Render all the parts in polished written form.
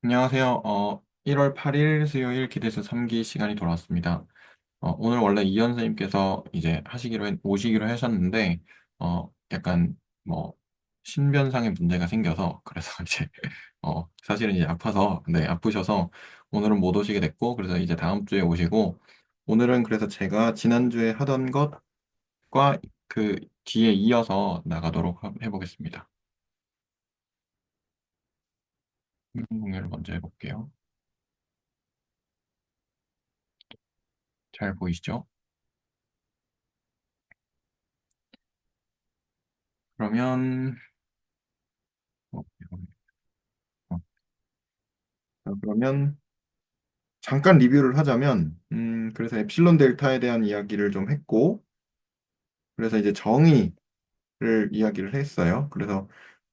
안녕하세요. 1월 8일 수요일 기대수 3기 시간이 돌아왔습니다. 오늘 원래 이현 선생님께서 이제 오시기로 하셨는데, 약간 뭐, 신변상의 문제가 생겨서, 그래서 이제, 사실은 이제 네, 아프셔서 오늘은 못 오시게 됐고, 그래서 이제 다음 주에 오시고, 오늘은 그래서 제가 지난주에 하던 것과 그 뒤에 이어서 나가도록 해보겠습니다. 공유를 먼저 해볼게요. 잘 보이시죠? 그러면, 어, 어, 그러면 잠깐 리뷰를 하자면, 그래서 엡실론 델타에 대한 이야기를 좀 했고, 그래서 이제 정의를 이야기를 했어요.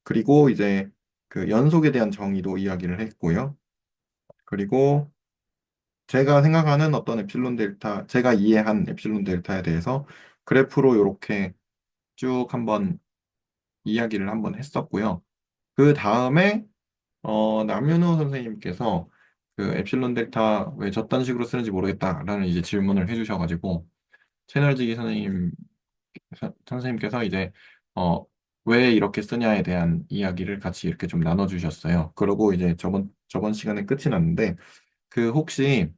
그리고 이제 그 연속에 대한 정의도 이야기를 했고요. 그리고 제가 생각하는 어떤 제가 이해한 엡실론 델타에 대해서 그래프로 이렇게 쭉 한번 이야기를 한번 했었고요. 그 다음에 남윤호 선생님께서 그 엡실론 델타 왜 저딴 식으로 쓰는지 모르겠다라는 이제 질문을 해주셔가지고 채널지기 선생님께서 이제 어, 왜 이렇게 쓰냐에 대한 이야기를 같이 이렇게 좀 나눠주셨어요. 그리고 이제 저번 시간에 끝이 났는데 그 혹시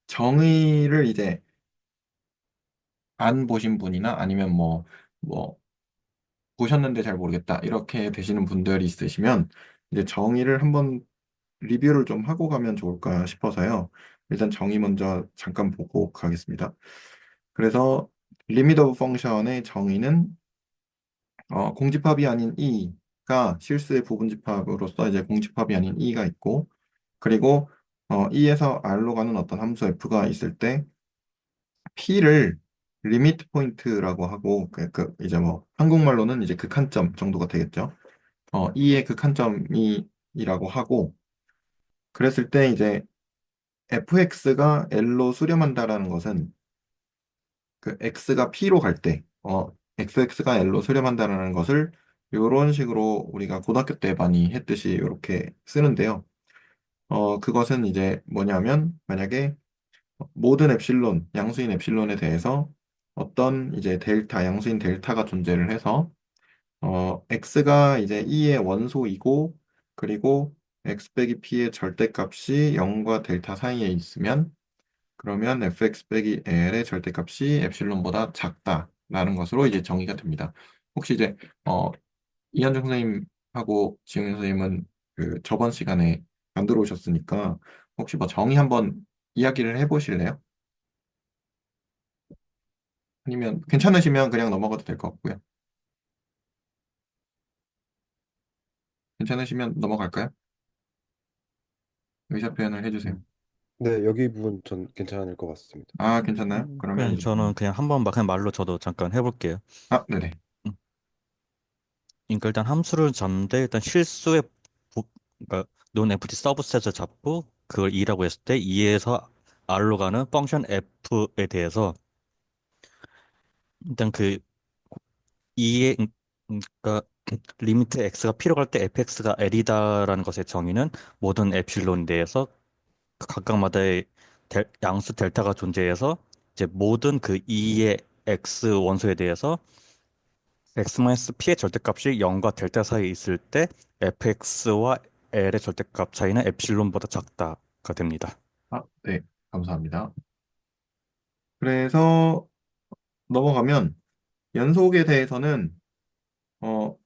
정의를 이제 안 보신 분이나 아니면 뭐 보셨는데 잘 모르겠다 이렇게 되시는 분들이 있으시면 이제 정의를 한번 리뷰를 좀 하고 가면 좋을까 싶어서요. 일단 정의 먼저 잠깐 보고 가겠습니다. 그래서 limit of function의 정의는 공집합이 아닌 e가 실수의 부분집합으로서 이제 공집합이 아닌 e가 있고 그리고 e에서 r로 가는 어떤 함수 f가 있을 때 p를 리미트 포인트라고 하고 이제 뭐 한국말로는 이제 극한점 정도가 되겠죠. e의 극한점이라고 하고 그랬을 때 이제 fx가 l로 수렴한다라는 것은 그 x가 p로 갈 때, fx가 l로 수렴한다라는 것을 이런 식으로 우리가 고등학교 때 많이 했듯이 이렇게 쓰는데요. 그것은 이제 뭐냐면 만약에 모든 엡실론, 양수인 엡실론에 대해서 어떤 이제 양수인 델타가 존재를 해서 x가 이제 e의 원소이고 그리고 x 빼기 p의 절대값이 0과 델타 사이에 있으면 그러면 fx 빼기 l의 절대값이 엡실론보다 작다라는 것으로 이제 정의가 됩니다. 혹시 이제 어, 이한정 선생님하고 지금 선생님은 그 저번 시간에 안 들어오셨으니까 혹시 뭐 정의 한번 이야기를 해보실래요? 아니면 괜찮으시면 그냥 넘어가도 될 것 같고요. 괜찮으시면 넘어갈까요? 의사 표현을 해주세요. 네, 여기 부분 전 괜찮을 것 같습니다. 아, 괜찮나요? 그러면 그냥 이제 저는 그냥 한번 막 그냥 말로 저도 잠깐 해볼게요. 네네. 음. 그러니까 일단 함수를 잡는데 일단 그러니까 논 FT 서브셋을 잡고 그걸 2라고 했을 때 2에서 R로 가는 펑션 F에 대해서 일단 그 2의 그러니까 리미트 X가 P로 갈 때 fx가 L이다라는 것의 정의는 모든 엡실론에 대해서 각각마다의 양수 델타가 존재해서 이제 모든 그 2의 X 원소에 대해서 X-P의 절대값이 0과 델타 사이에 있을 때 fx와 l의 절대값 차이는 엡실론보다 작다가 됩니다. 네. 감사합니다. 그래서 넘어가면 연속에 대해서는 어,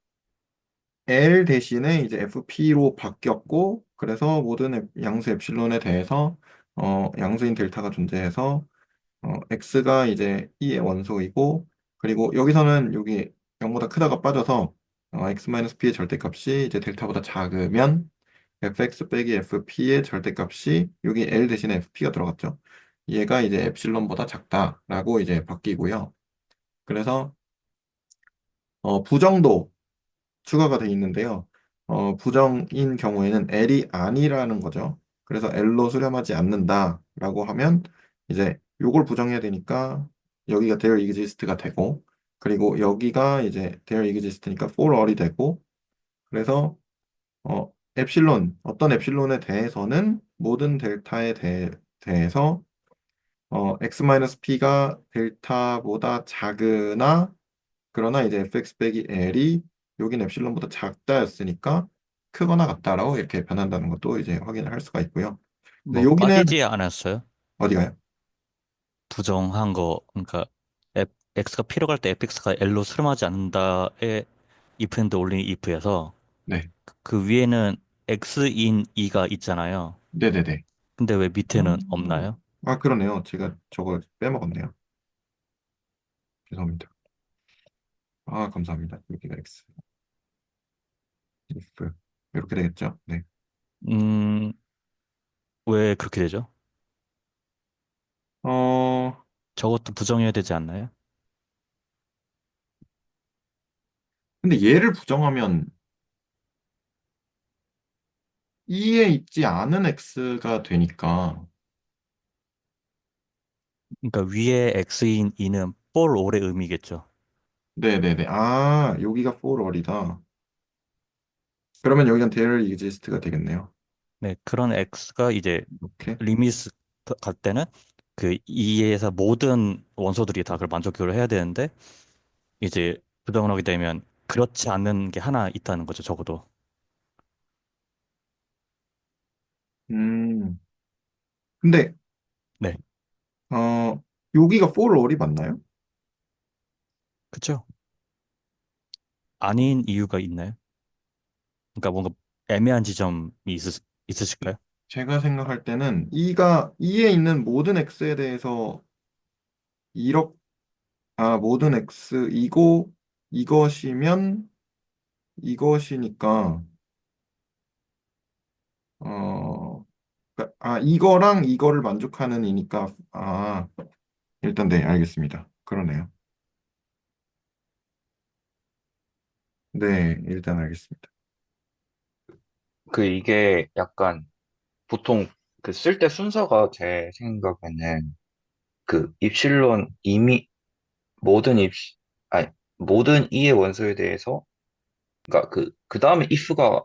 L 대신에 이제 FP로 바뀌었고, 그래서 모든 양수 엡실론에 대해서 양수인 델타가 존재해서 X가 이제 E의 원소이고, 그리고 여기서는 여기 0보다 크다가 빠져서 X-P의 절대값이 이제 델타보다 작으면 fx 빼기 fp의 절대값이 여기 L 대신에 fp가 들어갔죠. 얘가 이제 엡실론보다 작다라고 이제 바뀌고요. 그래서 부정도 추가가 돼 있는데요. 부정인 경우에는 L이 아니라는 거죠. 그래서 L로 수렴하지 않는다라고 하면 이제 요걸 부정해야 되니까 여기가 there exist가 되고 그리고 여기가 이제 there exist니까 for all이 되고 그래서 어떤 엡실론에 대해서는 모든 델타에 대해서 x-p가 델타보다 작으나 그러나 이제 fx 빼기 l이 여긴 엡실론보다 작다였으니까 크거나 같다라고 이렇게 변한다는 것도 이제 확인을 할 수가 있고요. 근데 뭐 여기는 빠지지 않았어요? 어디가요? 부정한 거, 그러니까 x가 필요 갈 때 fx가 l로 수렴하지 않는다에 if인데 올린 if에서 네, 그 위에는 x인 2가 있잖아요. 네네네. 근데 왜 밑에는 없나요? 아, 그러네요. 제가 저거 빼먹었네요. 죄송합니다. 아, 감사합니다. 여기가 x, if 이렇게 되겠죠? 네. 음, 왜 그렇게 되죠? 어, 저것도 부정해야 되지 않나요? 근데 얘를 부정하면 2에 있지 않은 x가 되니까 그러니까 위에 x인 2는 for all의 의미겠죠. 네네네. 아, 여기가 for all이다. 그러면 여기가 there exist가 되겠네요. 네, 그런 x가 이제 이렇게. 리미스 갈 때는 그 2에서 모든 원소들이 다 그걸 만족을 해야 되는데 이제 부정을 하게 되면 그렇지 않는 게 하나 있다는 거죠, 적어도. 음, 근데 네, 어, 여기가 for all이 맞나요? 그쵸? 아닌 이유가 있나요? 그러니까 뭔가 애매한 지점이 있으실까요? 제가 생각할 때는 2에 있는 모든 x에 대해서 이렇 모든 x이고 이것이면 이것이니까 이거랑 이거를 만족하는 이니까 일단 네, 알겠습니다. 그러네요. 네, 일단 알겠습니다. 그 이게 약간 보통 그 쓸 때 순서가 제 생각에는 그 입실론 이미 모든 아니 모든 이의 원소에 대해서 그러니까 그 다음에 if가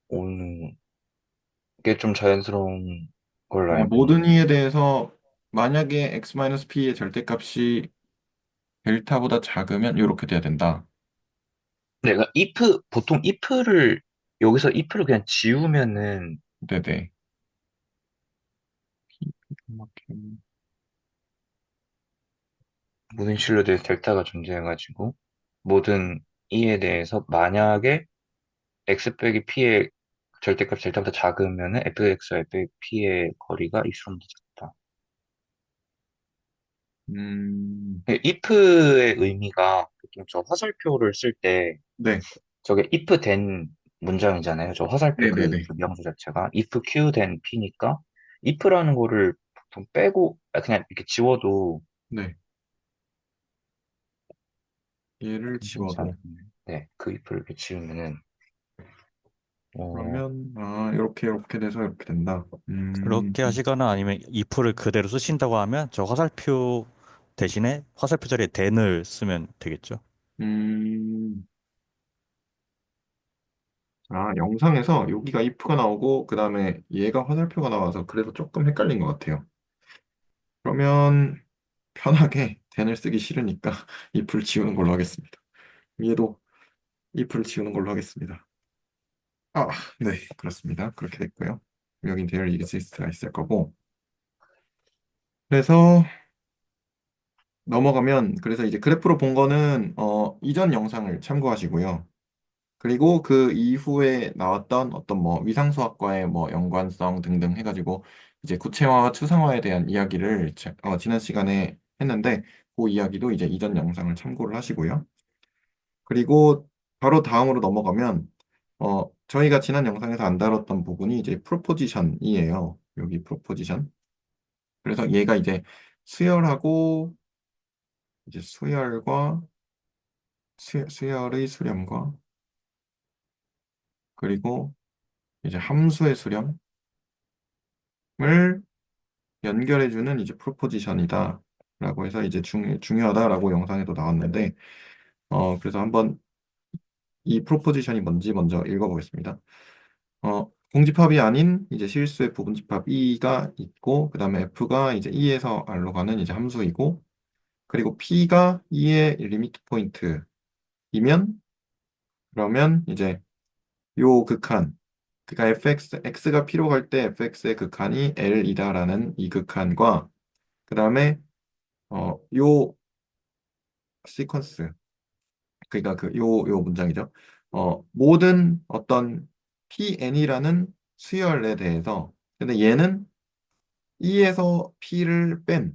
오는 게 좀 자연스러운 걸로 알고 모든 있는데 이에 대해서 만약에 x-p의 절대값이 델타보다 작으면 이렇게 돼야 된다. 내가 if 보통 if를 여기서 if를 그냥 지우면은 네네. 모든 실로 대해서 델타가 존재해가지고 모든 이에 대해서 만약에 x 빼기 p의 절대값 델타보다 작으면은 fx와 f 빼기 p의 거리가 입수로보다 작다. 음, if의 의미가 보통 저 화살표를 쓸 때 네. 저게 if 된 문장이잖아요. 저 화살표 네네네. 그 명수 자체가 if q 된 p니까 if라는 거를 보통 빼고 그냥 이렇게 지워도 네. 얘를 괜찮지 지워도. 않을까요? 네, 그 if를 이렇게 지우면은 어, 그러면, 이렇게 돼서 이렇게 된다. 그렇게 하시거나 아니면 if를 그대로 쓰신다고 하면 저 화살표 대신에 화살표 자리에 then을 쓰면 되겠죠. 음, 영상에서 여기가 if가 나오고, 그 다음에 얘가 화살표가 나와서 그래서 조금 헷갈린 것 같아요. 그러면 편하게 덴을 쓰기 싫으니까 if를 지우는 걸로 하겠습니다. 얘도 if를 지우는 걸로 하겠습니다. 아, 네, 그렇습니다. 그렇게 됐고요. 여긴 there exist가 있을 거고. 그래서 넘어가면, 그래서 이제 그래프로 본 거는, 이전 영상을 참고하시고요. 그리고 그 이후에 나왔던 어떤 뭐 위상수학과의 뭐 연관성 등등 해가지고 이제 구체화와 추상화에 대한 이야기를 지난 시간에 했는데 그 이야기도 이제 이전 영상을 참고를 하시고요. 그리고 바로 다음으로 넘어가면 저희가 지난 영상에서 안 다뤘던 부분이 이제 프로포지션이에요. 여기 프로포지션. 그래서 얘가 이제 수열하고 이제 수열의 수렴과 그리고 이제 함수의 수렴을 연결해주는 이제 프로포지션이다. 라고 해서 이제 중요하다라고 영상에도 나왔는데, 그래서 한번 이 프로포지션이 뭔지 먼저 읽어보겠습니다. 공집합이 아닌 이제 실수의 부분집합 E가 있고, 그 다음에 F가 이제 E에서 R로 가는 이제 함수이고, 그리고 P가 E의 리미트 포인트이면, 그러면 이제 요 극한, 그러니까 X가 P로 갈 때 fx의 극한이 L이다라는 이 극한과, 그 다음에 요 시퀀스, 그러니까 요 문장이죠. 모든 어떤 Pn이라는 수열에 대해서, 근데 얘는 E에서 P를 뺀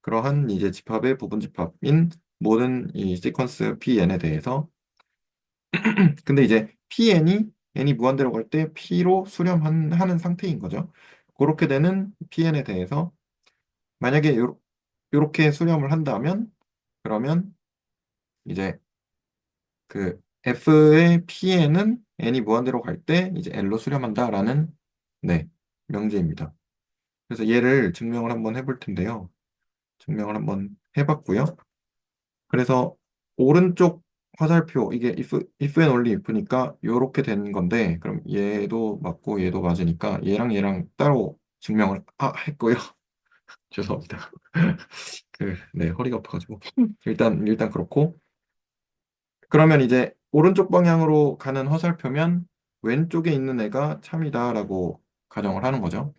그러한 이제 집합의 부분 집합인 모든 이 시퀀스 Pn에 대해서, 근데 이제 n이 무한대로 갈 때 P로 수렴하는 상태인 거죠. 그렇게 되는 Pn에 대해서 만약에 요렇게 수렴을 한다면, 그러면 이제 그 F의 Pn은 n이 무한대로 갈 때 이제 L로 수렴한다라는, 네, 명제입니다. 그래서 얘를 증명을 한번 해볼 텐데요. 증명을 한번 해봤고요. 그래서 오른쪽 화살표, 이게 if and only if니까 요렇게 된 건데, 그럼 얘도 맞고 얘도 맞으니까 얘랑 따로 증명을 했고요. 죄송합니다. 네, 허리가 아파가지고. 일단 그렇고. 그러면 이제 오른쪽 방향으로 가는 화살표면 왼쪽에 있는 애가 참이다라고 가정을 하는 거죠.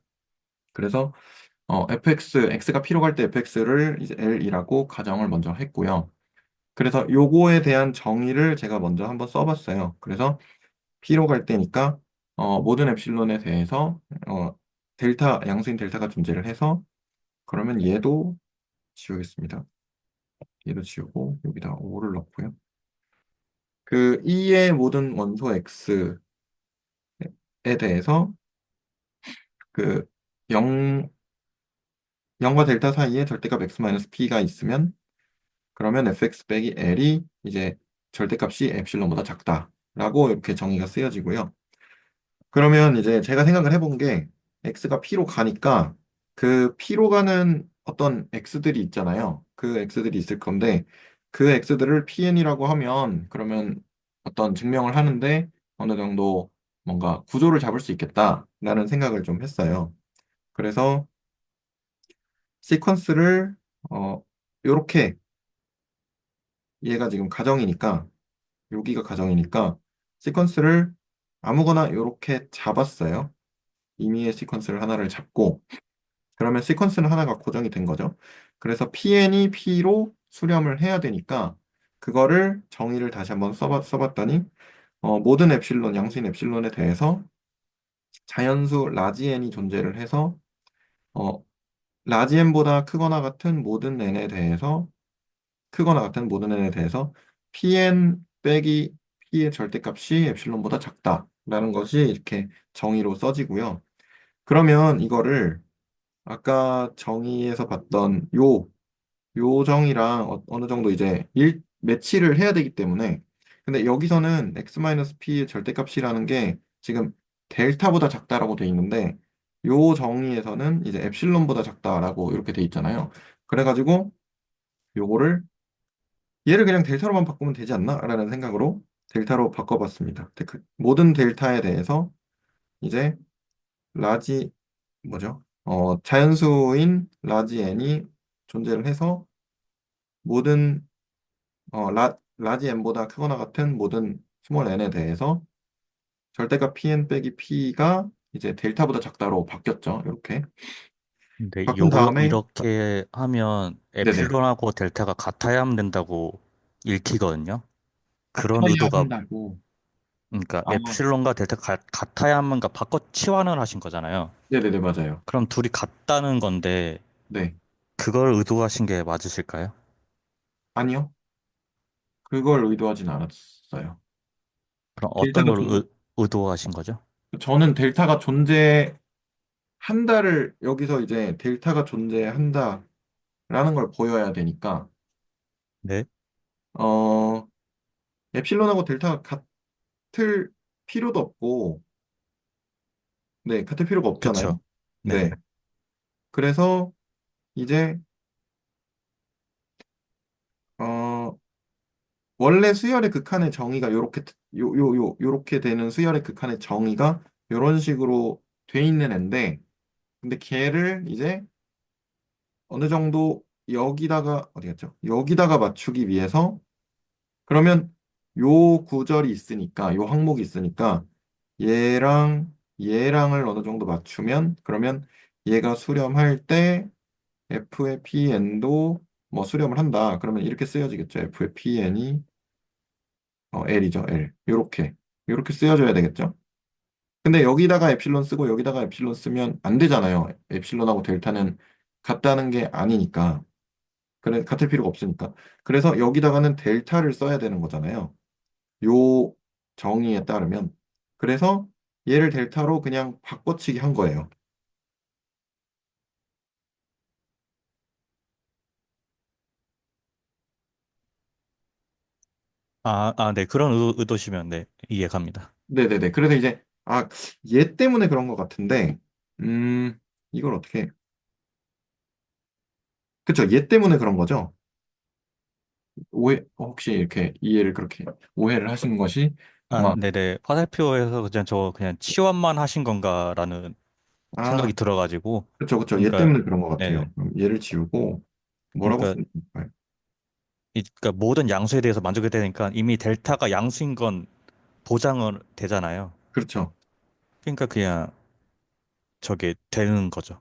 그래서 x가 P로 갈 때 fx를 이제 L이라고 가정을 먼저 했고요. 그래서 요거에 대한 정의를 제가 먼저 한번 써봤어요. 그래서 P로 갈 때니까 모든 엡실론에 대해서 양수인 델타가 존재를 해서, 그러면 얘도 지우겠습니다. 얘도 지우고 여기다 5를 넣고요. 그 E의 모든 원소 X에 대해서 그 0, 0과 델타 사이에 절대값 x-p가 있으면, 그러면 fx 빼기 L이 이제 절대값이 엡실론보다 작다라고 이렇게 정의가 쓰여지고요. 그러면 이제 제가 생각을 해본 게, x가 p로 가니까 그 p로 가는 어떤 x들이 있잖아요. 그 x들이 있을 건데, 그 x들을 pn이라고 하면, 그러면 어떤 증명을 하는데 어느 정도 뭔가 구조를 잡을 수 있겠다라는 생각을 좀 했어요. 그래서 시퀀스를 요렇게, 얘가 지금 가정이니까, 여기가 가정이니까 시퀀스를 아무거나 요렇게 잡았어요. 임의의 시퀀스를 하나를 잡고, 그러면 시퀀스는 하나가 고정이 된 거죠. 그래서 PN이 P로 수렴을 해야 되니까 그거를 정의를 다시 한번 써봤더니, 모든 엡실론, 양수인 엡실론에 대해서 자연수 라지 n이 존재를 해서 어, 라지 n보다 크거나 같은 모든 n에 대해서 Pn 빼기 P의 절대값이 엡실론보다 작다라는 것이 이렇게 정의로 써지고요. 그러면 이거를 아까 정의에서 봤던 요 정의랑 느 정도 이제 매치를 해야 되기 때문에, 근데 여기서는 x-p의 절대값이라는 게 지금 델타보다 작다라고 돼 있는데, 요 정의에서는 이제 엡실론보다 작다라고 이렇게 돼 있잖아요. 그래가지고 요거를 얘를 그냥 델타로만 바꾸면 되지 않나? 라는 생각으로 델타로 바꿔봤습니다. 모든 델타에 대해서 이제 라지 뭐죠? 자연수인 라지 n이 존재를 해서 모든 라지 n보다 크거나 같은 모든 스몰 n에 대해서 절대값 pn 빼기 p가 이제 델타보다 작다로 바뀌었죠. 이렇게 근데 바꾼 다음에, 이렇게 하면 네네, 에필론하고 델타가 같아야 하면 된다고 읽히거든요. 그런 같아야 의도가, 한다고. 그러니까 아, 엡실론과 델타가 같아야 하면, 그러니까 바꿔 치환을 하신 거잖아요. 네네네, 맞아요. 그럼 둘이 같다는 건데 네, 그걸 의도하신 게 맞으실까요? 아니요. 그걸 의도하진 않았어요. 그럼 어떤 델타가 걸 존, 의도하신 거죠? 저는 델타가 존재한다를, 여기서 이제 델타가 존재한다라는 걸 보여야 되니까, 네. 어, 엡실론하고 델타가 같을 필요도 없고, 네, 같을 필요가 없잖아요. 그쵸. 네. 네네. 그래서 이제, 어, 원래 수열의 극한의 정의가 요렇게 되는 수열의 극한의 정의가 요런 식으로 돼 있는 앤데, 근데 걔를 이제 어느 정도 여기다가, 어디 갔죠? 여기다가 맞추기 위해서, 그러면 요 구절이 있으니까, 요 항목이 있으니까, 얘랑 얘랑을 어느 정도 맞추면, 그러면 얘가 수렴할 때 F의 PN도 뭐 수렴을 한다. 그러면 이렇게 쓰여지겠죠. F의 PN이 L이죠. L. 요렇게 쓰여져야 되겠죠. 근데 여기다가 엡실론 쓰고 여기다가 엡실론 쓰면 안 되잖아요. 엡실론하고 델타는 같다는 게 아니니까. 그래, 같을 필요가 없으니까. 그래서 여기다가는 델타를 써야 되는 거잖아요. 요 정의에 따르면. 그래서 얘를 델타로 그냥 바꿔치기 한 거예요. 네. 그런 의도시면, 네. 이해갑니다. 네네네. 그래서 이제, 얘 때문에 그런 것 같은데, 이걸 어떻게, 그쵸. 얘 때문에 그런 거죠. 혹시 이렇게 이해를 그렇게 오해를 하시는 것이 아마, 네네. 화살표에서 그냥 치환만 하신 건가라는 아, 생각이 들어가지고, 그쵸. 얘 그러니까, 때문에 그런 것 같아요. 네. 그럼 얘를 지우고, 뭐라고 그러니까, 쓰면 될까요? 그러니까 모든 양수에 대해서 만족이 되니까 이미 델타가 양수인 건 보장은 되잖아요. 그렇죠. 그러니까 그냥 저게 되는 거죠.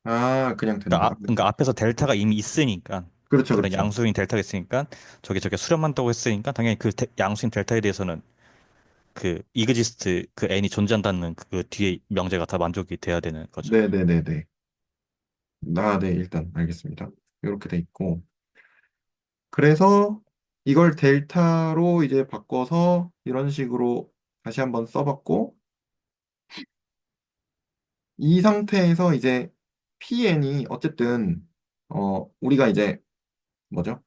그냥 된다. 그러니까 앞에서 델타가 이미 있으니까 그렇죠, 그런 그렇죠. 양수인 델타가 있으니까 저게 수렴한다고 했으니까 당연히 양수인 델타에 대해서는 그 이그지스트 그 n이 존재한다는 그 뒤에 명제가 다 만족이 돼야 되는 거죠. 네네네네. 네, 일단 알겠습니다. 이렇게 돼 있고. 그래서 이걸 델타로 이제 바꿔서 이런 식으로 다시 한번 써봤고, 이 상태에서 이제 PN이 어쨌든, 우리가 이제 뭐죠?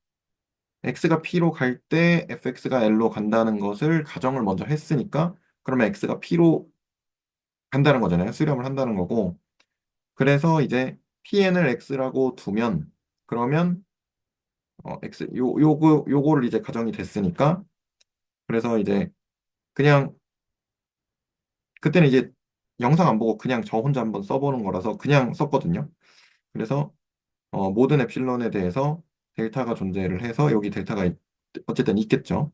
x가 p로 갈 때 fx가 l로 간다는 것을 가정을 먼저 했으니까, 그러면 x가 p로 간다는 거잖아요. 수렴을 한다는 거고. 그래서 이제 pn을 x라고 두면, 그러면 요거를 이제 가정이 됐으니까, 그래서 이제 그냥 그때는 이제 영상 안 보고 그냥 저 혼자 한번 써보는 거라서 그냥 썼거든요. 그래서 모든 엡실론에 대해서 델타가 존재를 해서 여기 델타가 어쨌든 있겠죠.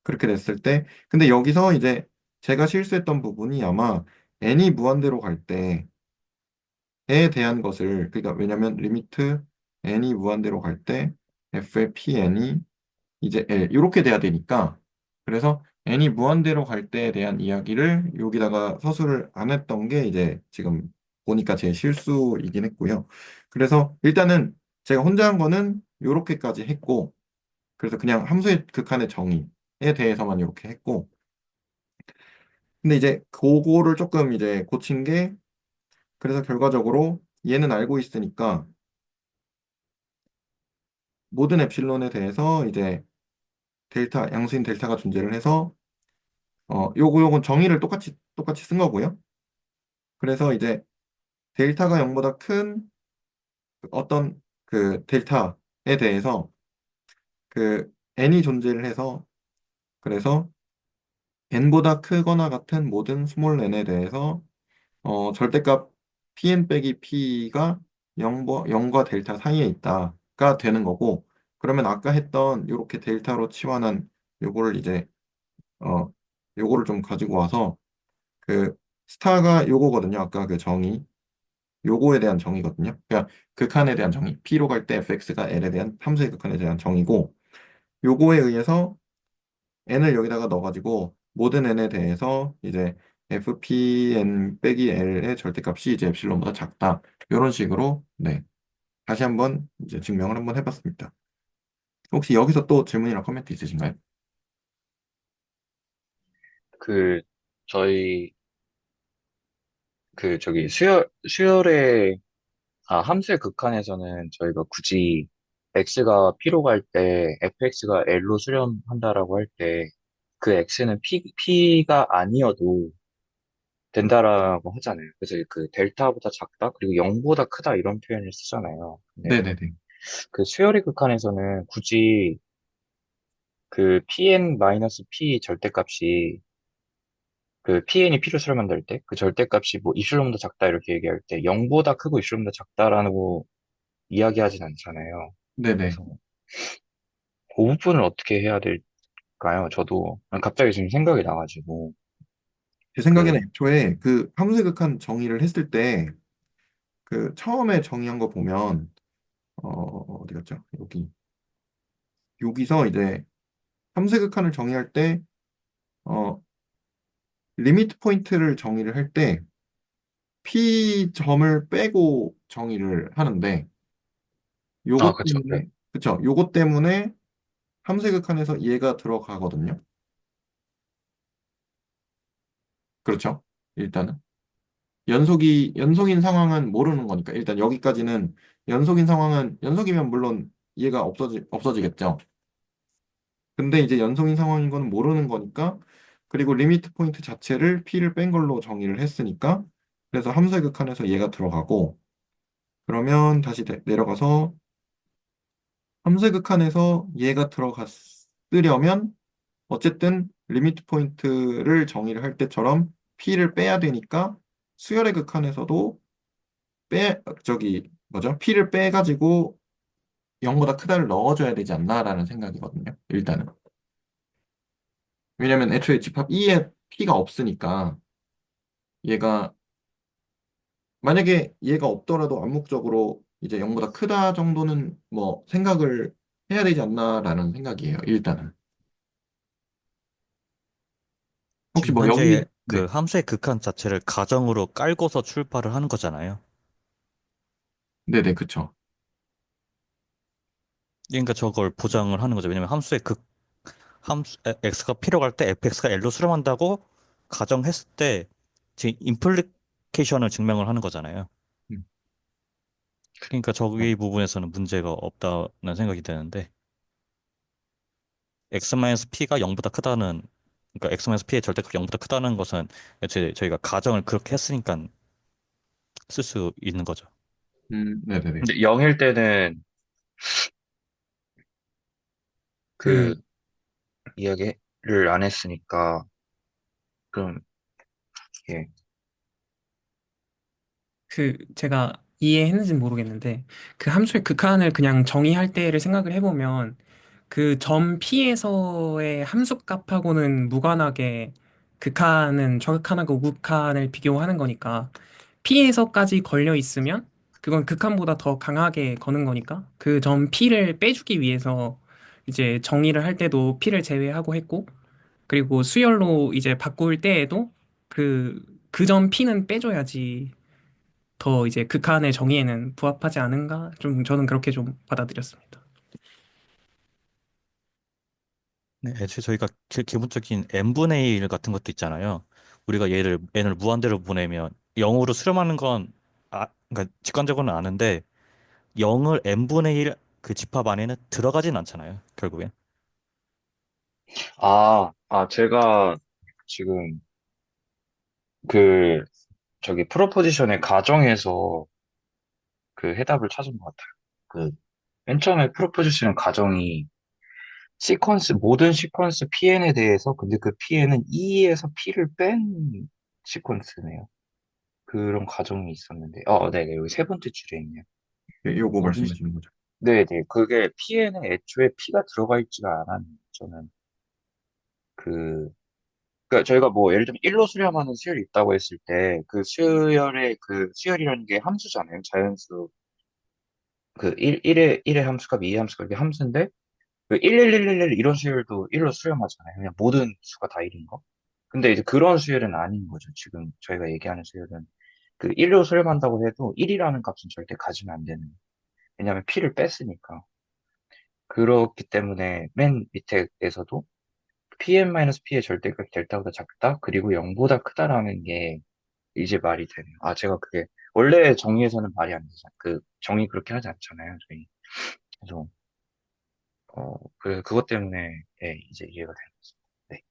그렇게 됐을 때, 근데 여기서 이제 제가 실수했던 부분이 아마 n이 무한대로 갈 때에 대한 것을, 그러니까 왜냐면 리미트 n이 무한대로 갈 때 f의 pn이 이제 L 이렇게 돼야 되니까, 그래서 n이 무한대로 갈 때에 대한 이야기를 여기다가 서술을 안 했던 게 이제 지금 보니까 제 실수이긴 했고요. 그래서 일단은 제가 혼자 한 거는 요렇게까지 했고, 그래서 그냥 함수의 극한의 정의에 대해서만 이렇게 했고, 근데 이제 그거를 조금 이제 고친 게, 그래서 결과적으로 얘는 알고 있으니까 모든 엡실론에 대해서 이제 양수인 델타가 존재를 해서 요건 정의를 똑같이 쓴 거고요. 그래서 이제 델타가 0보다 큰 어떤 그 델타에 대해서 그 n이 존재를 해서, 그래서 n보다 크거나 같은 모든 스몰 n에 대해서 절대값 pn 빼기 p가 0과 델타 사이에 있다가 되는 거고, 그러면 아까 했던 요렇게 델타로 치환한 요거를 이제 어 요거를 좀 가지고 와서 그 스타가 요거거든요. 아까 그 정의, 요거에 대한 정의거든요. 그러니까 극한에 대한 정의, P로 갈 때 fx가 L에 대한 함수의 극한에 대한 정의고, 요거에 의해서 n을 여기다가 넣어가지고 모든 n에 대해서 이제 fpn 빼기 l의 절대값이 이제 엡실론보다 작다. 이런 식으로, 네, 다시 한번 이제 증명을 한번 해봤습니다. 혹시 여기서 또 질문이나 코멘트 있으신가요? 그, 저희, 저기, 함수의 극한에서는 저희가 굳이 x가 p로 갈 때 fx가 l로 수렴한다라고 할 때 그 x는 p가 아니어도 된다라고 하잖아요. 그래서 그 델타보다 작다 그리고 0보다 크다 이런 표현을 쓰잖아요. 근데 네네네. 그 수열의 극한에서는 굳이 그 pn-p 절대값이 그 pn이 필요 수를 만들 때 그 절대값이 뭐 입실로보다 작다 이렇게 얘기할 때 0보다 크고 입실로보다 작다라고 이야기하진 않잖아요. 네네. 그래서 그 부분을 어떻게 해야 될까요? 저도 갑자기 지금 생각이 나가지고 제 그 생각에는 애초에 그 함수의 극한 정의를 했을 때 그 처음에 정의한 거 보면 어디 갔죠? 여기서 이제 함수의 극한을 정의할 때 어, 리미트 포인트를 정의를 할 때 P 점을 빼고 정의를 하는데 아, 요것 그쵸. 네. 때문에 그쵸? 요것 때문에 함수의 극한에서 얘가 들어가거든요. 그렇죠? 일단은 연속인 상황은 모르는 거니까 일단 여기까지는 연속인 상황은 연속이면 물론 얘가 없어지겠죠. 근데 이제 연속인 상황인 거는 모르는 거니까 그리고 리미트 포인트 자체를 P를 뺀 걸로 정의를 했으니까 그래서 함수의 극한에서 얘가 들어가고 그러면 다시 내려가서 함수의 극한에서 얘가 들어갔으려면 어쨌든 리미트 포인트를 정의를 할 때처럼 P를 빼야 되니까 수열의 극한에서도 뭐죠? P를 빼가지고 0보다 크다를 넣어줘야 되지 않나라는 생각이거든요. 일단은. 왜냐면 애초에 집합 E에 P가 없으니까 얘가 만약에 얘가 없더라도 암묵적으로 이제 0보다 크다 정도는 뭐 생각을 해야 되지 않나라는 생각이에요. 일단은. 혹시 지금 뭐 현재 여기 그 네. 함수의 극한 자체를 가정으로 깔고서 출발을 하는 거잖아요. 네네 그쵸. 그러니까 저걸 보장을 하는 거죠. 왜냐면 x가 필요할 때 fx가 l로 수렴한다고 가정했을 때 지금 임플리케이션을 증명을 하는 거잖아요. 음, 그러니까 어, 저기 부분에서는 문제가 없다는 생각이 드는데 x-p가 0보다 크다는 그러니까 x-p의 절대값이 0보다 크다는 것은 애초에 저희가 가정을 그렇게 했으니까 쓸 수 있는 거죠. 네네네. 근데 0일 때는 그, 그 이야기를 안 했으니까 그럼 예. 제가 이해했는지는 모르겠는데, 그 함수의 극한을 그냥 정의할 때를 생각을 해보면, 그 점 P에서의 함수값하고는 무관하게 극한은 좌극한하고 우극한을 비교하는 거니까, P에서까지 걸려 있으면, 그건 극한보다 더 강하게 거는 거니까, 그 점 P를 빼주기 위해서 이제 정의를 할 때도 P를 제외하고 했고, 그리고 수열로 이제 바꿀 때에도 그 점 P는 빼줘야지 더 이제 극한의 정의에는 부합하지 않은가? 좀 저는 그렇게 좀 받아들였습니다. 네, 애초에 저희가 기본적인 n분의 1 같은 것도 있잖아요. 우리가 얘를 n을 무한대로 보내면 0으로 수렴하는 건 그러니까 직관적으로는 아는데 0을 n분의 1 그 집합 안에는 들어가진 않잖아요. 결국엔. 제가 지금 그 저기 프로포지션의 가정에서 그 해답을 찾은 것 같아요. 그 맨 처음에 프로포지션 가정이 모든 시퀀스 PN에 대해서 근데 그 PN은 E에서 P를 뺀 시퀀스네요. 그런 가정이 있었는데, 네네, 여기 세 번째 줄에 있네요. 요거 모든 말씀하시는 거죠. 네네, 그게 PN에 애초에 P가 들어가 있지가 않았는데, 저는 그, 그러니까 저희가 뭐 예를 들면 1로 수렴하는 수열이 있다고 했을 때, 그 수열이라는 게 함수잖아요. 자연수. 그 1의 함수값, 2의 함수값, 이게 함수인데, 그 11111 이런 수열도 1로 수렴하잖아요. 그냥 모든 수가 다 1인 거. 근데 이제 그런 수열은 아닌 거죠. 지금 저희가 얘기하는 수열은. 그 1로 수렴한다고 해도 1이라는 값은 절대 가지면 안 되는. 왜냐하면 P를 뺐으니까. 그렇기 때문에 맨 밑에에서도 Pn-P의 절대값이 델타보다 작다, 그리고 0보다 크다라는 게 이제 말이 되네요. 제가 그게, 원래 정의에서는 말이 안 되잖아요. 그, 정의 그렇게 하지 않잖아요, 저희. 그래서, 그것 때문에, 예, 이제 이해가 되는 거죠. 네.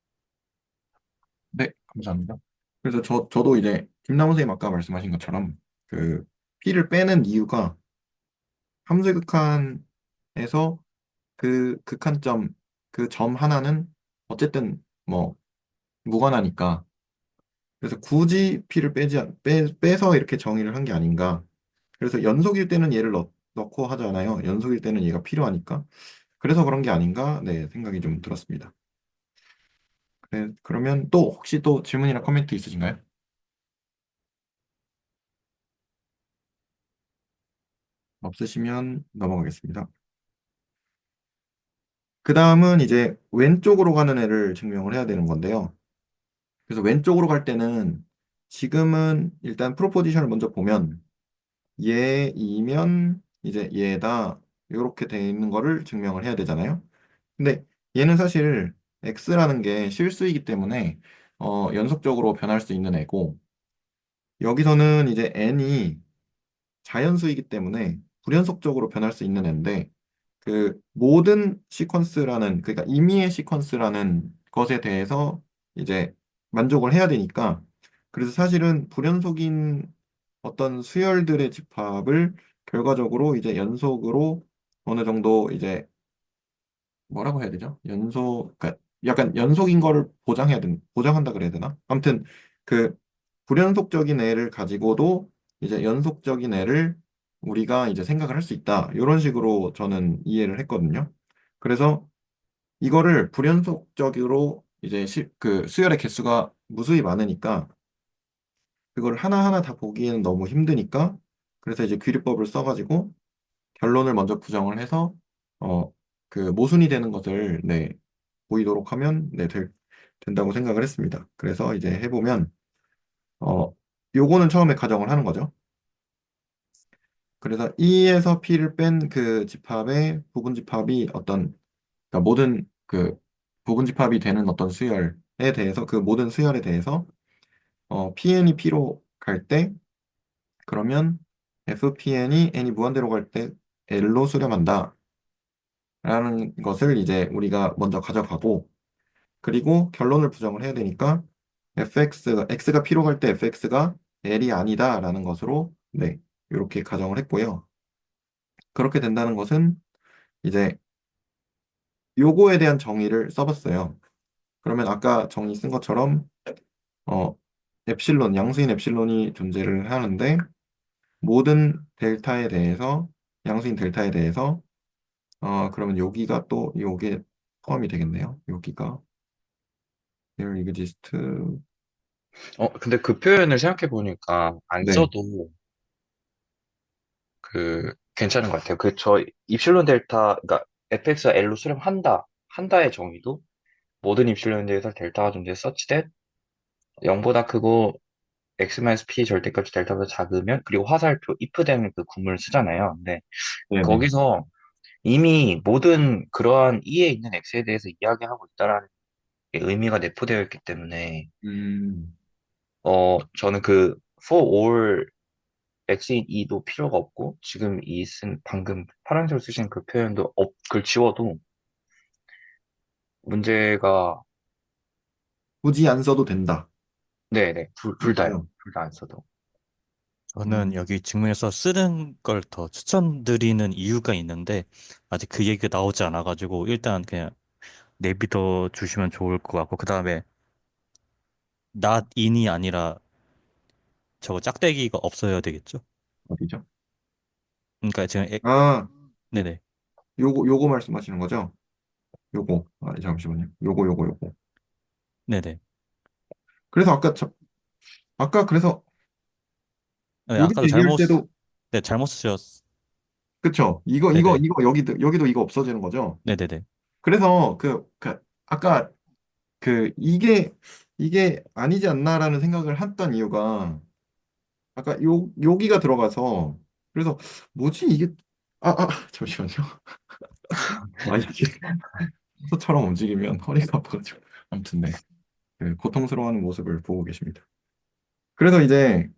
네, 감사합니다. 그래서 저도 이제 김남우 선생님 아까 말씀하신 것처럼 그 P를 빼는 이유가 함수의 극한에서 그 극한점 그 점 하나는 어쨌든 뭐 무관하니까 그래서 굳이 P를 빼서 이렇게 정의를 한 게 아닌가. 그래서 연속일 때는 얘를 넣고 하잖아요. 연속일 때는 얘가 필요하니까. 그래서 그런 게 아닌가, 네, 생각이 좀 들었습니다. 그러면 또 혹시 또 질문이나 코멘트 있으신가요? 없으시면 넘어가겠습니다. 그 다음은 이제 왼쪽으로 가는 애를 증명을 해야 되는 건데요. 그래서 왼쪽으로 갈 때는 지금은 일단 프로포지션을 먼저 보면 얘이면 이제 얘다 이렇게 돼 있는 거를 증명을 해야 되잖아요. 근데 얘는 사실 x라는 게 실수이기 때문에 연속적으로 변할 수 있는 애고 여기서는 이제 n이 자연수이기 때문에 불연속적으로 변할 수 있는 애인데 그 모든 시퀀스라는 그러니까 임의의 시퀀스라는 것에 대해서 이제 만족을 해야 되니까 그래서 사실은 불연속인 어떤 수열들의 집합을 결과적으로 이제 연속으로 어느 정도 이제 뭐라고 해야 되죠? 그러니까 약간 연속인 거를 보장한다 그래야 되나? 아무튼 그 불연속적인 애를 가지고도 이제 연속적인 애를 우리가 이제 생각을 할 수 있다. 이런 식으로 저는 이해를 했거든요. 그래서 이거를 불연속적으로 이제 그 수열의 개수가 무수히 많으니까 그걸 하나하나 다 보기에는 너무 힘드니까 그래서 이제 귀류법을 써가지고 결론을 먼저 부정을 해서 어 그 모순이 되는 것을 네 보이도록 하면 된다고 생각을 했습니다. 그래서 이제 해보면 어 요거는 처음에 가정을 하는 거죠. 그래서 E에서 P를 뺀 그 집합의 부분 집합이 그러니까 모든 그 부분 집합이 되는 어떤 수열에 대해서 그 모든 수열에 대해서 PN이 P로 갈 때 그러면 FPN이 N이 무한대로 갈 때 L로 수렴한다. 라는 것을 이제 우리가 먼저 가져가고 그리고 결론을 부정을 해야 되니까 x가 P로 갈 때 fx가 L이 아니다라는 것으로 네, 이렇게 가정을 했고요. 그렇게 된다는 것은 이제 요거에 대한 정의를 써봤어요. 그러면 아까 정의 쓴 것처럼 어, 양수인 엡실론이 존재를 하는데 모든 양수인 델타에 대해서 그러면 여기가 또 요게 포함이 되겠네요. 여기가 there exists 근데 그 표현을 생각해 보니까 안 네, 써도 괜찮은 것 같아요. 입실론 델타, 그러니까 fx가 l로 수렴한다. 한다의 정의도 모든 입실론 대에서 델타가 존재 such that 0보다 크고 x-p 절대값이 델타보다 작으면 그리고 화살표 if된 그 구문을 쓰잖아요. 근데 네네. 거기서 이미 모든 그러한 e에 있는 x에 대해서 이야기하고 있다라는 게 의미가 내포되어 있기 때문에 음, 저는 for all x인 e도 필요가 없고 지금 방금 파란색으로 쓰신 그 표현도 그걸 지워도 문제가 굳이 안 써도 된다. 네네 둘 다요. 그렇죠. 둘 다 안 써도. 저는 음, 여기 직문에서 쓰는 걸 더 추천드리는 이유가 있는데 아직 그 얘기가 나오지 않아가지고 일단 그냥 내비둬 주시면 좋을 것 같고 그 다음에 not in이 아니라 저거 짝대기가 없어야 되겠죠? 어디죠? 그러니까 지금 아, 네네 요거 말씀하시는 거죠? 요거. 잠시만요. 요거. 네네 그래서 아까 그래서 네, 여기서 아까도 얘기할 때도 잘못 쓰셨 그쵸? 네네 여기도 이거 없어지는 거죠? 네네네 그래서 아까 이게 아니지 않나라는 생각을 했던 이유가 아까 여기가 들어가서 그래서 뭐지 이게 잠시만요. 이게 소처럼 움직이면 허리가 아파가지고 아무튼 네. 고통스러워하는 모습을 보고 계십니다. 그래서 이제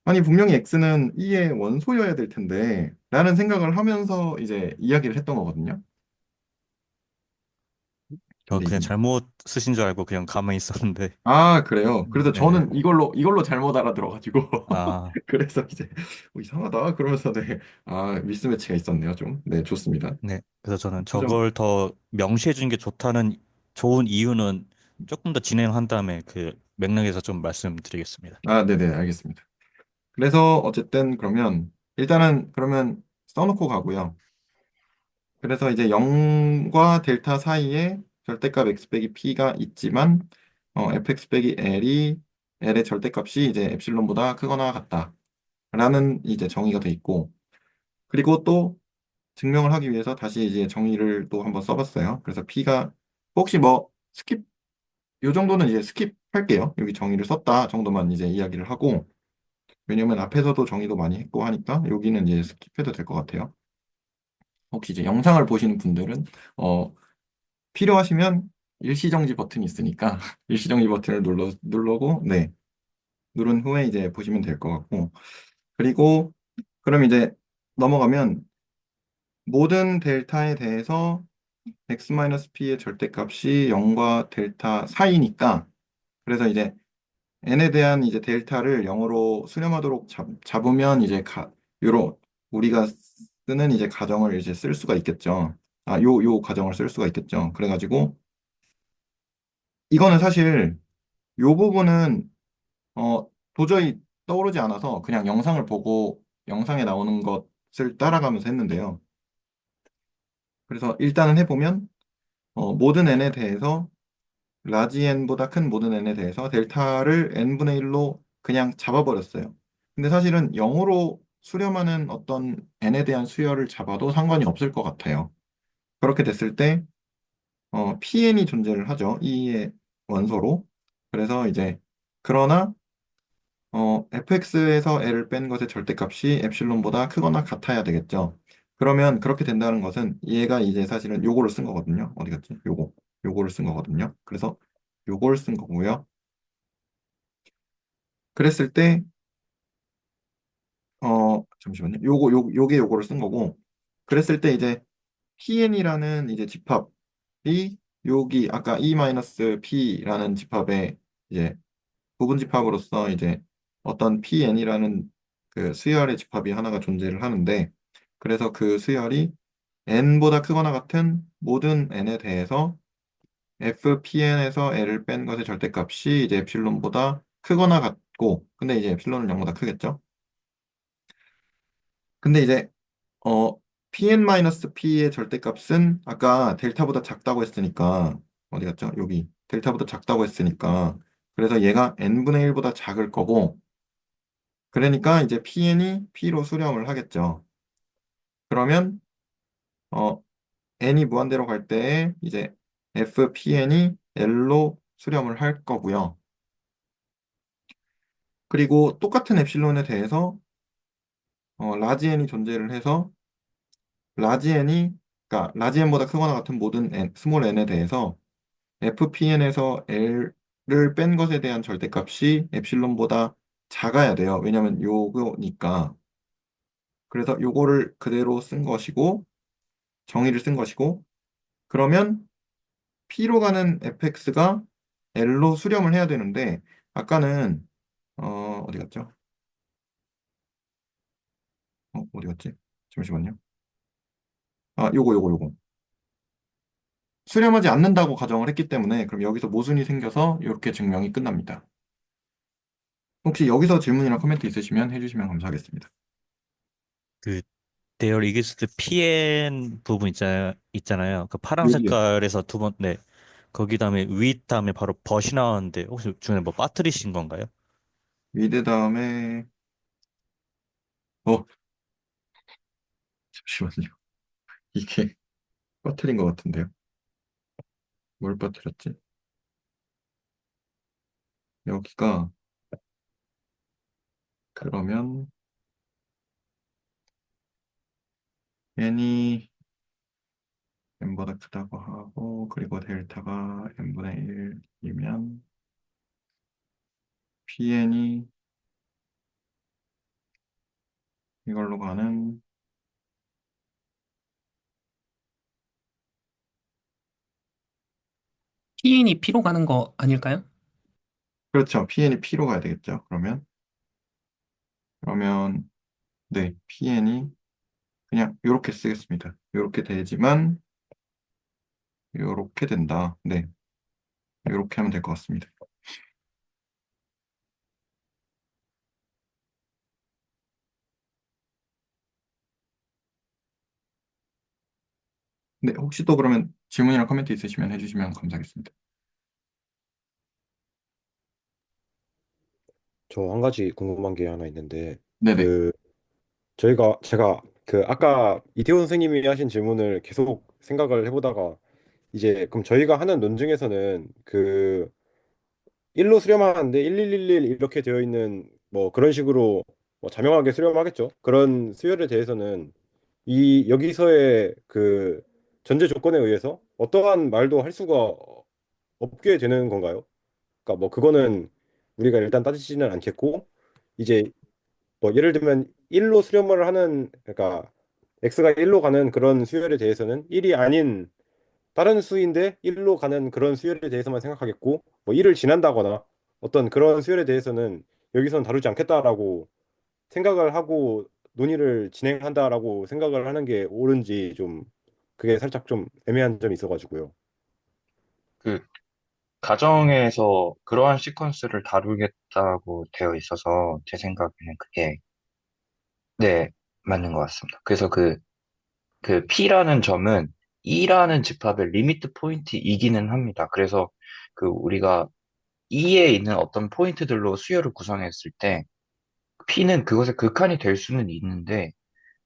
아니 분명히 x는 2의 원소여야 될 텐데 라는 생각을 하면서 이제 이야기를 했던 거거든요. 저 근데 그냥 이게 잘못 쓰신 줄 알고 그냥 가만히 있었는데. 아, 그래요. 그래서 네. 저는 이걸로 잘못 알아들어가지고 아, 그래서 이제 이상하다 그러면서 네, 아 미스매치가 있었네요 좀. 네, 좋습니다. 네. 그래서 저는 수정. 저걸 더 명시해 주는 게 좋다는 좋은 이유는 조금 더 진행한 다음에 그 맥락에서 좀 말씀드리겠습니다. 아, 네네, 알겠습니다. 그래서 어쨌든 그러면 일단은 그러면 써놓고 가고요. 그래서 이제 0과 델타 사이에 절대값 x 빼기 p가 있지만 fx 빼기 l의 절대값이 이제 엡실론보다 크거나 같다라는 이제 정의가 돼 있고 그리고 또 증명을 하기 위해서 다시 이제 정의를 또 한번 써봤어요. 그래서 p가 혹시 뭐 스킵 요 정도는 이제 스킵할게요. 여기 정의를 썼다 정도만 이제 이야기를 하고 왜냐면 앞에서도 정의도 많이 했고 하니까 여기는 이제 스킵해도 될 것 같아요. 혹시 이제 영상을 보시는 분들은 필요하시면 일시정지 버튼이 있으니까 일시정지 버튼을 누르고 네 누른 후에 이제 보시면 될 것 같고 그리고 그럼 이제 넘어가면 모든 델타에 대해서 x-p의 절대값이 0과 델타 사이니까 그래서 이제 n에 대한 이제 델타를 0으로 수렴하도록 잡으면 이제 요로 우리가 쓰는 이제 가정을 이제 쓸 수가 있겠죠. 아, 요 가정을 쓸 수가 있겠죠. 그래가지고 이거는 사실 요 부분은 도저히 떠오르지 않아서 그냥 영상을 보고 영상에 나오는 것을 따라가면서 했는데요. 그래서 일단은 해보면 모든 n에 대해서 라지 n보다 큰 모든 n에 대해서 델타를 n분의 1로 그냥 잡아버렸어요. 근데 사실은 0으로 수렴하는 어떤 n에 대한 수열을 잡아도 상관이 없을 것 같아요. 그렇게 됐을 때 pn이 존재를 하죠. 이의 원소로. 그래서 이제 그러나 fx에서 l을 뺀 것의 절대값이 엡실론보다 크거나 같아야 되겠죠. 그러면 그렇게 된다는 것은 얘가 이제 사실은 요거를 쓴 거거든요. 어디 갔지? 요거를 쓴 거거든요. 그래서 요걸 쓴 거고요. 그랬을 때 잠시만요. 요게 요거를 쓴 거고 그랬을 때 이제 pn이라는 이제 집합이 여기 아까 e-p라는 집합의 이제 부분 집합으로서 이제 어떤 pn이라는 그 수열의 집합이 하나가 존재를 하는데 그래서 그 수열이 n보다 크거나 같은 모든 n에 대해서 fpn에서 l을 뺀 것의 절대값이 이제 엡실론보다 크거나 같고 근데 이제 엡실론은 0보다 크겠죠. 근데 이제 어 pn-p의 절대값은 아까 델타보다 작다고 했으니까 어디 갔죠? 여기 델타보다 작다고 했으니까 그래서 얘가 n분의 1보다 작을 거고 그러니까 이제 pn이 p로 수렴을 하겠죠. 그러면 어, n이 무한대로 갈 때 이제 fpn이 l로 수렴을 할 거고요. 그리고 똑같은 엡실론에 대해서 라지 n이 존재를 해서 라지 n이 그러니까 라지 n보다 크거나 같은 모든 n, 스몰 n에 대해서 fpn에서 l을 뺀 것에 대한 절대값이 엡실론보다 작아야 돼요. 왜냐하면 요거니까. 그래서 요거를 그대로 쓴 것이고 정의를 쓴 것이고 그러면 P로 가는 fx가 L로 수렴을 해야 되는데 아까는 어디 갔죠? 어디 갔지? 잠시만요. 아, 요거. 수렴하지 않는다고 가정을 했기 때문에 그럼 여기서 모순이 생겨서 이렇게 증명이 끝납니다. 혹시 여기서 질문이나 코멘트 있으시면 해주시면 감사하겠습니다. 그 대열 이기스트 PN 부분 있잖아요. 그 파란 여기요. 색깔에서 두 번, 네. 거기 다음에 위 다음에 바로 벗이 나왔는데 혹시 중에 뭐 빠뜨리신 건가요? 위드 다음에 잠시만요. 이게 빠뜨린 것 같은데요. 뭘 빠뜨렸지? 여기가 그러면 n이 n보다 크다고 하고 그리고 델타가 n분의 1이면 pn이 이걸로 가는 PN이 P로 가는 거 아닐까요? 그렇죠. PN이 P로 가야 되겠죠. 그러면 네, PN이 그냥 이렇게 쓰겠습니다. 이렇게 되지만 이렇게 된다. 네, 이렇게 하면 될 것 같습니다. 네, 혹시 또 그러면 질문이나 코멘트 있으시면 해주시면 감사하겠습니다. 저 한 가지 궁금한 게 하나 있는데, 네네. 그 제가 그 아까 이태호 선생님이 하신 질문을 계속 생각을 해보다가, 이제 그럼 저희가 하는 논증에서는 그 1로 수렴하는데 1111 이렇게 되어 있는 뭐 그런 식으로 뭐 자명하게 수렴하겠죠. 그런 수열에 대해서는 이 여기서의 그 전제 조건에 의해서 어떠한 말도 할 수가 없게 되는 건가요? 그러니까 뭐 그거는 우리가 일단 따지지는 않겠고, 이제 뭐 예를 들면 1로 수렴을 하는, 그러니까 x가 1로 가는 그런 수열에 대해서는 1이 아닌 다른 수인데 1로 가는 그런 수열에 대해서만 생각하겠고, 뭐 1을 지난다거나 어떤 그런 수열에 대해서는 여기서는 다루지 않겠다라고 생각을 하고 논의를 진행한다라고 생각을 하는 게 옳은지, 좀 그게 살짝 좀 애매한 점이 있어가지고요. 그 가정에서 그러한 시퀀스를 다루겠다고 되어 있어서 제 생각에는 그게 네, 맞는 것 같습니다. 그래서 그 P라는 점은 E라는 집합의 리미트 포인트이기는 합니다. 그래서 그 우리가 E에 있는 어떤 포인트들로 수열을 구성했을 때 P는 그것의 극한이 될 수는 있는데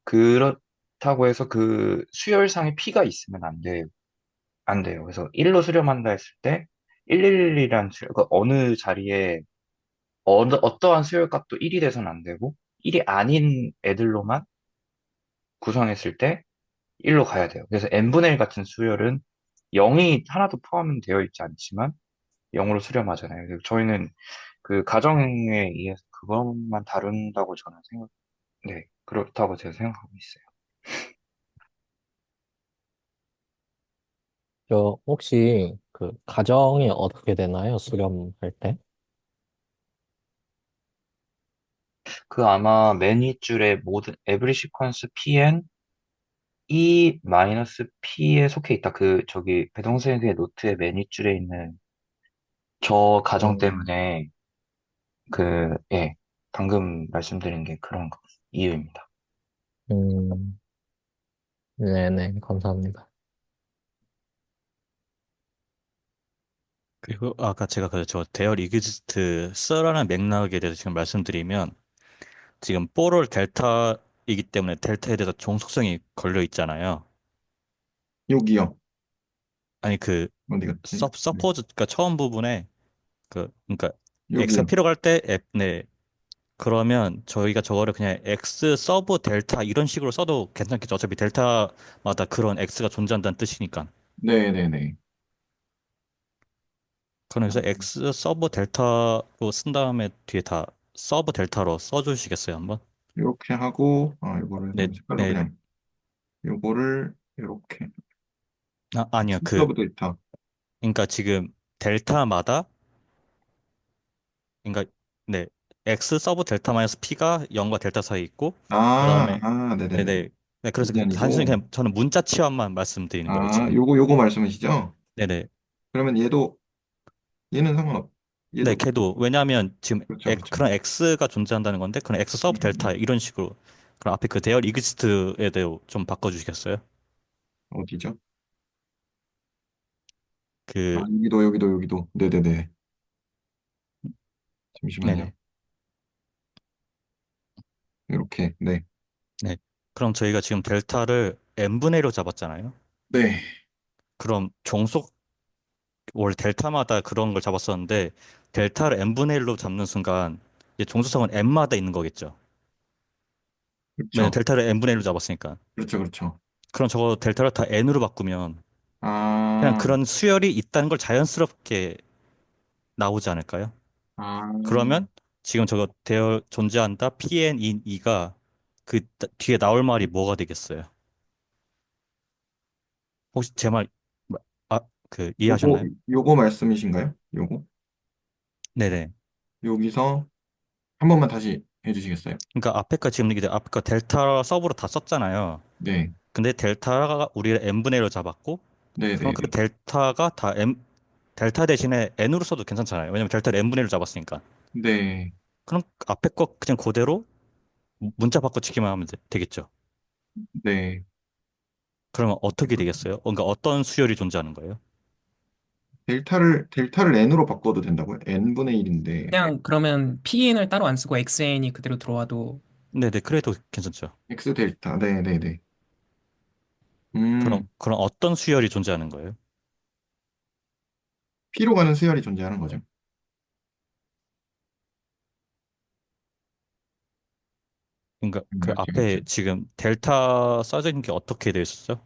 그렇다고 해서 그 수열상에 P가 있으면 안 돼요. 안 돼요. 그래서 1로 수렴한다 했을 때 111이라는 수열, 그 어느 자리에 어떠한 수열값도 1이 돼서는 안 되고 1이 아닌 애들로만 구성했을 때 1로 가야 돼요. 그래서 n분의 1 같은 수열은 0이 하나도 포함되어 있지 않지만 0으로 수렴하잖아요. 그래서 저희는 그 가정에 의해서 그것만 다룬다고 저는 네, 그렇다고 제가 생각하고 있어요. 저 혹시 그 가정이 어떻게 되나요? 수렴할 때? 그 아마 맨 윗줄에 모든 every sequence pn e 마이너스 p에 속해 있다. 그 저기 배동생의 노트의 맨 윗줄에 있는 저 가정 음, 때문에 예, 방금 말씀드린 게 그런 이유입니다. 음, 네네, 감사합니다. 그리고 아까 제가 저 대열 이그지스트 쓰라는 맥락에 대해서 지금 말씀드리면 지금 뽀롤 델타이기 때문에 델타에 대해서 종속성이 걸려 있잖아요. 여기요. 아니 그 어디 갔지? 네. 서포즈 그러니까 처음 부분에 그러니까 x가 여기요. 필요 갈 때 네. 그러면 저희가 저거를 그냥 x 서브 델타 이런 식으로 써도 괜찮겠죠. 어차피 델타마다 그런 x가 존재한다는 뜻이니까. 네네네. 그래서 x 서브 델타로 쓴 다음에 뒤에 다 서브 델타로 써주시겠어요, 한번? 이렇게 하고, 이거를 네, 그럼 색깔로 네. 그냥, 요거를 이렇게. 아니요. 서브 데이터. 그러니까 지금 델타마다, 그러니까, 네. x 서브 델타 마이너스 p가 0과 델타 사이에 있고, 그 다음에, 네네네. 네네. 네, 그래서 그게 단순히 아니고, 그냥 저는 문자 치환만 말씀드리는 거예요, 지금. 요거 말씀이시죠? 네네. 그러면 얘는 네, 얘도, 걔도 왜냐하면 지금 그렇죠, 그렇죠. 그런 x가 존재한다는 건데 그런 x 서브 델타 음. 이런 식으로 그럼 앞에 그 대열 이그지스트에 대해 좀 바꿔주시겠어요? 어디죠? 그 여기도. 네네네. 잠시만요. 네네 이렇게, 네. 네 그럼 저희가 지금 델타를 n분의 1로 잡았잖아요. 네. 그럼 종속 원래 델타마다 그런 걸 잡았었는데 델타를 n분의 1로 잡는 순간 이제 종속성은 n마다 있는 거겠죠. 왜냐면 그렇죠. 델타를 n분의 1로 잡았으니까. 그렇죠. 그럼 저거 델타를 다 n으로 바꾸면 그냥 아, 그런 수열이 있다는 걸 자연스럽게 나오지 않을까요? 아, 그러면 지금 저거 되어 존재한다 pn in e가 그 뒤에 나올 말이 뭐가 되겠어요? 혹시 제 말, 아, 그 요거, 이해하셨나요? 요거 말씀이신가요? 요거? 네네. 여기서 한 번만 다시 해주시겠어요? 그러니까 앞에 거 지금 이제 앞에 거 델타 서브로 다 썼잖아요. 네, 근데 델타가 우리가 n분의 1로 잡았고 네, 그럼 네, 그 네. 델타가 다 m 델타 대신에 n으로 써도 괜찮잖아요. 왜냐면 델타를 n분의 1로 잡았으니까. 네, 그럼 앞에 거 그냥 그대로 문자 바꿔치기만 하면 되겠죠. 네. 그러면 어떻게 되겠어요? 그러니까 어떤 수열이 존재하는 거예요? 델타를 n으로 바꿔도 된다고요? n분의 1인데, 그냥 그러면 PN을 따로 안 쓰고 XN이 그대로 들어와도 네네, 그래도 괜찮죠. x 델타. 네, 네, 네. 그럼, 음, 그럼 어떤 수열이 존재하는 거예요? P로 가는 수열이 존재하는 거죠. 그러니까 그 알겠죠? 앞에 지금 델타 써져 있는 게 어떻게 되어 있었죠?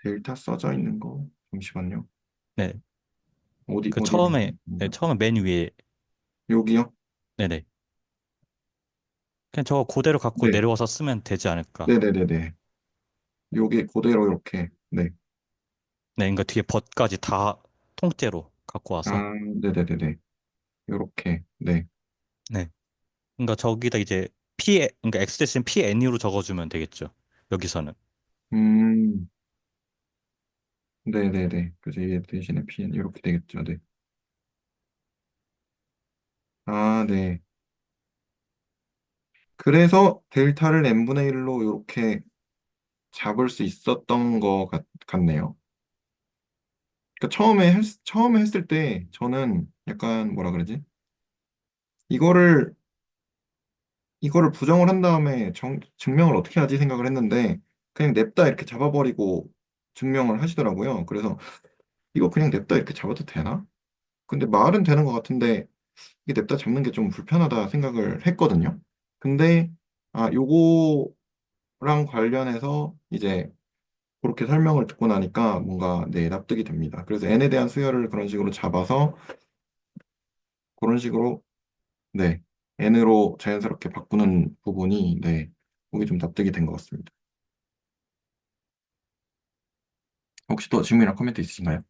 델타 써져 있는 거, 잠시만요. 네, 그 어디 처음에, 네, 말씀이신가요? 처음에 맨 위에, 여기요? 네네. 그냥 저거 그대로 갖고 네, 내려와서 쓰면 되지 않을까. 네네네네. 요게 그대로 이렇게, 네. 네, 그러니까 뒤에 벗까지 다 통째로 갖고 와서, 아, 네네네네. 요렇게, 네. 네. 그러니까 저기다 이제 그러니까 x 대신 pn으로 적어주면 되겠죠. 여기서는. 음, 네네네. 그래서 얘 대신에 pn 이렇게 되겠죠. 네. 아, 네. 그래서 델타를 n분의 1로 이렇게 잡을 수 있었던 것 같네요. 그러니까 처음에 했을 때 저는 약간 뭐라 그러지? 이거를 이거를 부정을 한 다음에 증명을 어떻게 하지 생각을 했는데 그냥 냅다 이렇게 잡아버리고 증명을 하시더라고요. 그래서 이거 그냥 냅다 이렇게 잡아도 되나? 근데 말은 되는 것 같은데 이게 냅다 잡는 게 좀 불편하다 생각을 했거든요. 근데 요거랑 관련해서 이제 그렇게 설명을 듣고 나니까 뭔가 네, 납득이 됩니다. 그래서 n에 대한 수열을 그런 식으로 잡아서 그런 식으로 네, n으로 자연스럽게 바꾸는 부분이 네, 그게 좀 납득이 된 것 같습니다. 혹시 또 질문이나 코멘트 있으신가요?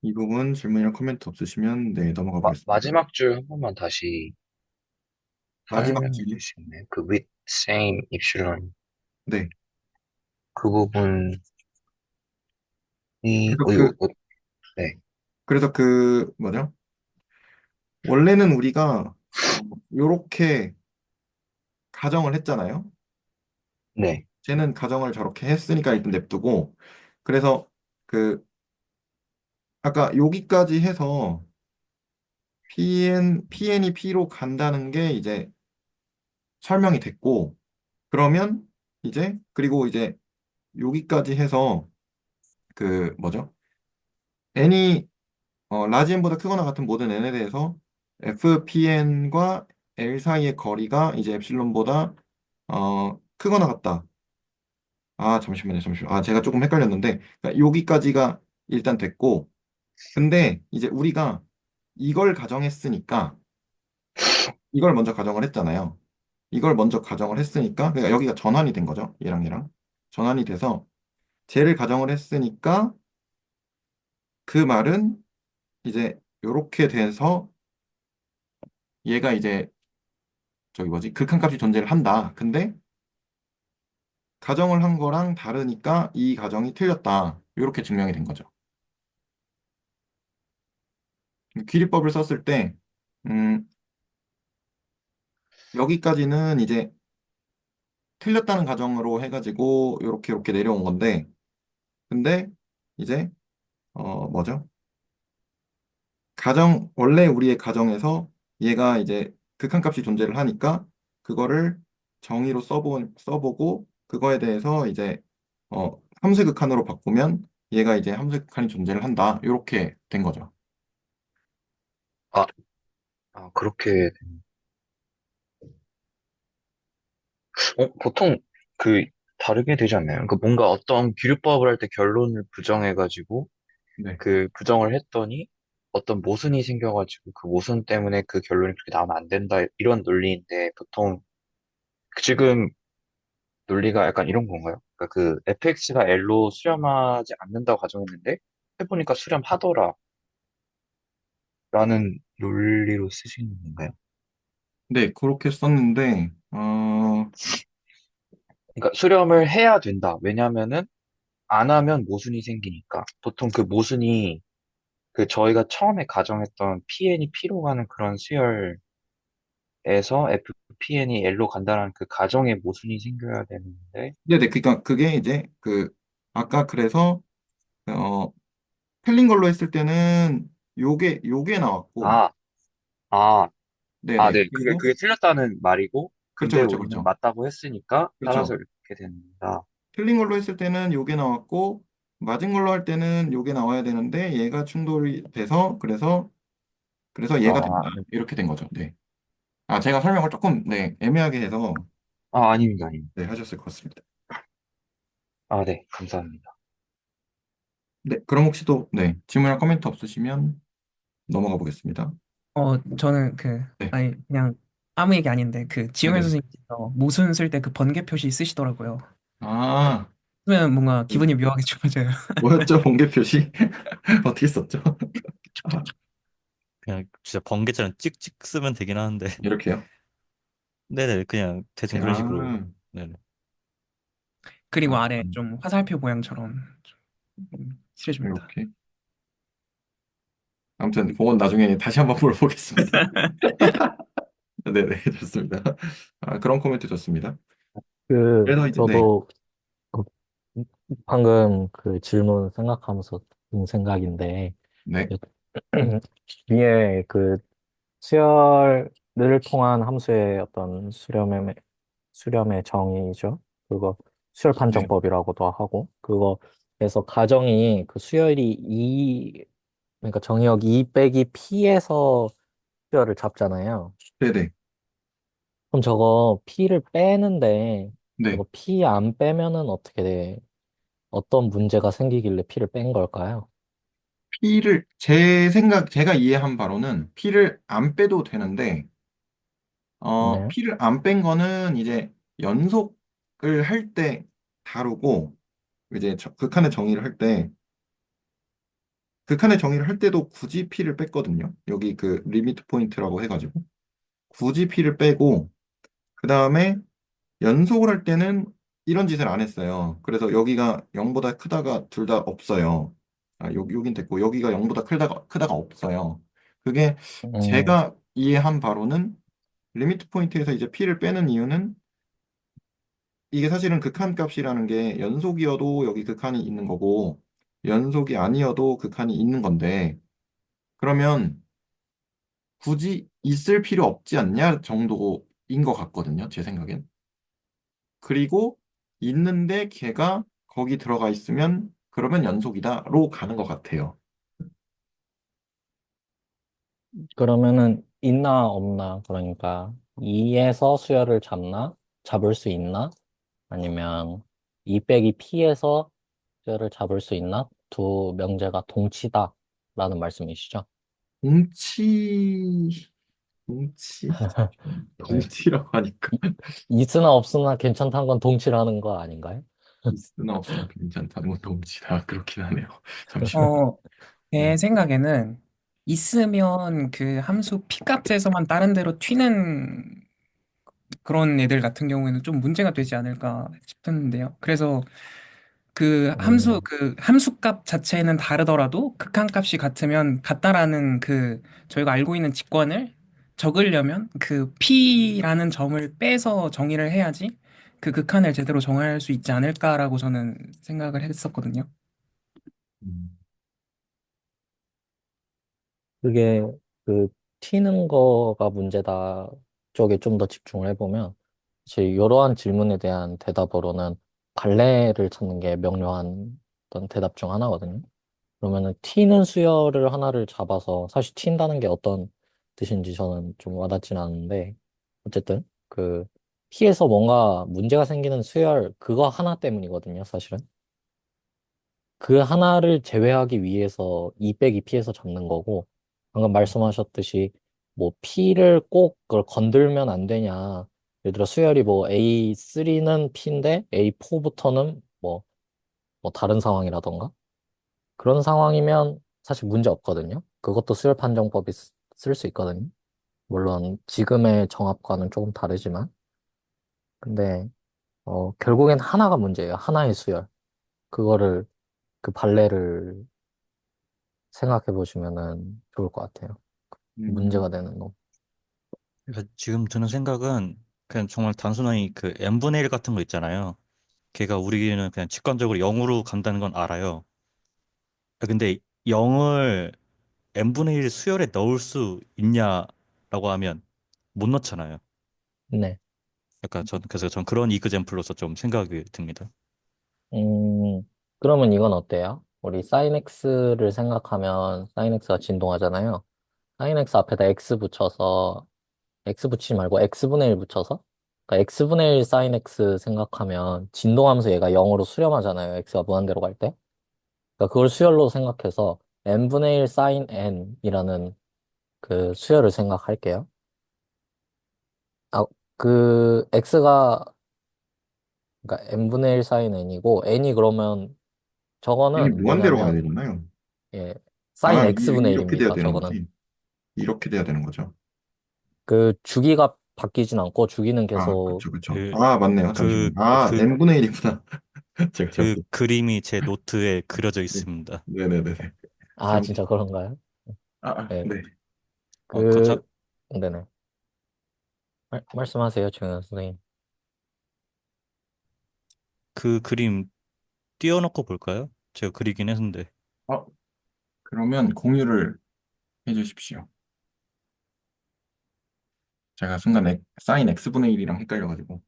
이 부분 질문이나 코멘트 없으시면 네, 넘어가 보겠습니다. 마지막 줄 한 번만 다시 마지막 설명해 질문. 주시겠나요? 그 with same 입실론 네. 그 부분이 그래서 그 네, 그래서 그 뭐죠? 원래는 우리가 요렇게 가정을 했잖아요. 네, 쟤는 가정을 저렇게 했으니까 일단 냅두고 그래서 그 아까 여기까지 해서 PN이 P로 간다는 게 이제 설명이 됐고 그러면 이제 그리고 이제 여기까지 해서 그 뭐죠? n이 라지 n보다 크거나 같은 모든 n에 대해서 FPN과 L 사이의 거리가 이제 엡실론보다 크거나 같다. 잠시만요, 잠시만요. 제가 조금 헷갈렸는데 그러니까 여기까지가 일단 됐고 근데 이제 우리가 이걸 가정했으니까 이걸 먼저 가정을 했잖아요. 이걸 먼저 가정을 했으니까 그러니까 여기가 전환이 된 거죠. 얘랑 전환이 돼서 쟤를 가정을 했으니까 그 말은 이제 요렇게 돼서 얘가 이제 저기 뭐지 극한값이 존재를 한다. 근데 가정을 한 거랑 다르니까 이 가정이 틀렸다. 이렇게 증명이 된 거죠. 귀리법을 썼을 때 음, 여기까지는 이제 틀렸다는 가정으로 해가지고 요렇게 내려온 건데 근데 이제 뭐죠? 원래 우리의 가정에서 얘가 이제 극한값이 존재를 하니까 그거를 정의로 써보고 그거에 대해서 이제 함수 극한으로 바꾸면 얘가 이제 함수 극한이 존재를 한다. 이렇게 된 거죠. 아, 그렇게 보통 그 다르게 되지 않나요? 그 뭔가 어떤 기류법을 할 때 결론을 부정해가지고 네. 그 부정을 했더니 어떤 모순이 생겨가지고 그 모순 때문에 그 결론이 그렇게 나오면 안 된다 이런 논리인데 보통 지금 논리가 약간 이런 건가요? 그러니까 그 fx가 L로 수렴하지 않는다고 가정했는데 해보니까 수렴하더라라는 논리로 쓰시는 건가요? 네, 그렇게 썼는데, 그러니까 수렴을 해야 된다. 왜냐면은 안 하면 모순이 생기니까. 보통 그 모순이 그 저희가 처음에 가정했던 PN이 P로 가는 그런 수열에서 FPN이 L로 간다는 그 가정의 모순이 생겨야 되는데, 네네, 그러니까 그게 이제 아까 그래서, 어, 틀린 걸로 했을 때는 요게 나왔고, 아, 아, 아, 네네, 네. 그리고, 그게 틀렸다는 말이고, 그렇죠, 근데 그렇죠, 우리는 그렇죠. 맞다고 했으니까 따라서 그렇죠. 이렇게 된다. 틀린 걸로 했을 때는 요게 나왔고, 맞은 걸로 할 때는 요게 나와야 되는데, 얘가 충돌이 돼서, 그래서 얘가 된다. 아, 네. 이렇게 된 거죠. 네. 아, 제가 설명을 조금, 네, 애매하게 해서, 아, 아닙니다, 아닙니다. 네, 하셨을 것 같습니다. 아, 네. 감사합니다. 네, 그럼 혹시 또, 네, 질문이나 코멘트 없으시면 넘어가 보겠습니다. 저는 네, 아니, 그냥 아무 얘기 아닌데, 지용현 네네. 선생님께서 모순 쓸 때 그 번개 표시 쓰시더라고요. 아, 쓰면 뭔가 네. 기분이 묘하게 좋아져요. 뭐였죠? 번개 표시? 어떻게 썼죠? 아, 그냥 진짜 번개처럼 찍찍 쓰면 되긴 하는데 이렇게요? 네네 그냥 대충 그런 식으로 아, 네네. 그리고 아, 아래 좀 화살표 모양처럼 칠해줍니다. 이렇게. 아무튼, 그건 나중에 다시 한번 물어보겠습니다. 네네, 좋습니다. 아, 그런 코멘트 좋습니다. 그래서 이제, 네, 저도 그 방금 그 질문 생각하면서 든 생각인데, 네, 위에 수열을 통한 함수의 어떤 수렴의 정의죠. 그거 수열 네, 판정법이라고도 하고, 그거에서 가정이 그 수열이 그러니까 정의역 2 빼기 P에서 수열을 잡잖아요. 네네, 그럼 저거 P를 빼는데, 네. 저거 P 안 빼면은 어떻게 돼? 어떤 문제가 생기길래 P를 뺀 걸까요? 제가 이해한 바로는 P를 안 빼도 되는데, 네. P를 안 뺀 거는 이제 연속을 할 때 다루고, 이제 극한의 정의를 할 때도 굳이 P를 뺐거든요. 여기 그 리미트 포인트라고 해가지고. 굳이 P를 빼고, 그 다음에 연속을 할 때는 이런 짓을 안 했어요. 그래서 여기가 0보다 크다가 둘 다 없어요. 아, 여긴 됐고, 여기가 0보다 크다가 없어요. 그게 음, 제가 이해한 바로는 리미트 포인트에서 이제 P를 빼는 이유는 이게 사실은 극한 값이라는 게 연속이어도 여기 극한이 있는 거고, 연속이 아니어도 극한이 있는 건데, 그러면 굳이 있을 필요 없지 않냐 정도인 것 같거든요. 제 생각엔. 그리고 있는데 걔가 거기 들어가 있으면 그러면 연속이다로 가는 것 같아요. 그러면은 있나 없나? 그러니까 2에서 수열을 잡을 수 있나? 아니면 2 빼기 P에서 수열을 잡을 수 있나? 두 명제가 동치다라는 말씀이시죠? 동치, 동치, 네. 동치라고 하니까 있으나 없으나 괜찮다는 건 동치라는 거 아닌가요? 있으나 없으나 괜찮다는 건 동치다. 그렇긴 하네요. 잠시만요. 어, 네. 제 생각에는 있으면 그 함수 p 값에서만 다른 데로 튀는 그런 애들 같은 경우에는 좀 문제가 되지 않을까 싶었는데요. 그래서 음, 그 함수값 자체는 다르더라도 극한값이 같으면 같다라는 저희가 알고 있는 직관을 적으려면 그 P라는 점을 빼서 정의를 해야지 그 극한을 제대로 정의할 수 있지 않을까라고 저는 생각을 했었거든요. 음, 그게 그 튀는 거가 문제다 쪽에 좀 더 집중을 해보면 사실 이러한 질문에 대한 대답으로는 발레를 찾는 게 명료한 어떤 대답 중 하나거든요. 그러면은 튀는 수열을 하나를 잡아서 사실 튄다는 게 어떤 뜻인지 저는 좀 와닿지는 않는데 어쨌든 피에서 뭔가 문제가 생기는 수열 그거 하나 때문이거든요, 사실은. 그 하나를 제외하기 위해서 2 빼기 피해서 잡는 거고, 방금 말씀하셨듯이, 뭐, 피를 꼭 그걸 건들면 안 되냐, 예를 들어 수열이 뭐 A3는 P인데 A4부터는 뭐 다른 상황이라던가 그런 상황이면 사실 문제 없거든요. 그것도 수열 판정법이 쓸 수 있거든요. 물론 지금의 정합과는 조금 다르지만 근데 결국엔 하나가 문제예요. 하나의 수열. 그거를 그 발레를 생각해 보시면은 좋을 것 같아요. 음, 문제가 되는 놈. 그러니까 지금 드는 생각은 그냥 정말 단순히 그 n분의 1 같은 거 있잖아요. 걔가 우리는 그냥 직관적으로 0으로 간다는 건 알아요. 근데 0을 n분의 1 수열에 넣을 수 있냐라고 하면 못 넣잖아요. 네. 약간 그래서 전 그런 이그젠플로서 좀 생각이 듭니다. 음, 그러면 이건 어때요? 우리 sin x를 생각하면 sin x가 진동하잖아요. sin x 앞에다 x 붙여서 x 붙이지 말고 x분의 1 붙여서 그러니까 x분의 1 sin x 생각하면 진동하면서 얘가 0으로 수렴하잖아요. x가 무한대로 갈 때. 그러니까 그걸 수열로 생각해서 n분의 1 sin n이라는 그 수열을 생각할게요. 아, 그 x가 그러니까 n분의 1 sin n이고 n이 그러면 이게 저거는 무한대로 가야 뭐냐면 되나요? 예, sin 아, x분의 이렇게 돼야 1입니다. 되는 저거는. 거지. 이렇게 돼야 되는 거죠. 그 주기가 바뀌진 않고 주기는 아, 계속 그쵸, 그쵸. 그, 아, 맞네요. 그, 잠시만요. 아, 그, n분의 1이구나. 제가 그 잘못. 그림이 제 노트에 그려져 네. 있습니다. 네네네. 아, 잘못. 진짜 그런가요? 아, 네. 네. 그 네네. 말씀하세요, 정현 선생님. 그 그림 띄워놓고 볼까요? 제가 그리긴 했는데. 어, 그러면 공유를 해주십시오. 제가 순간 사인 x분의 1이랑 헷갈려가지고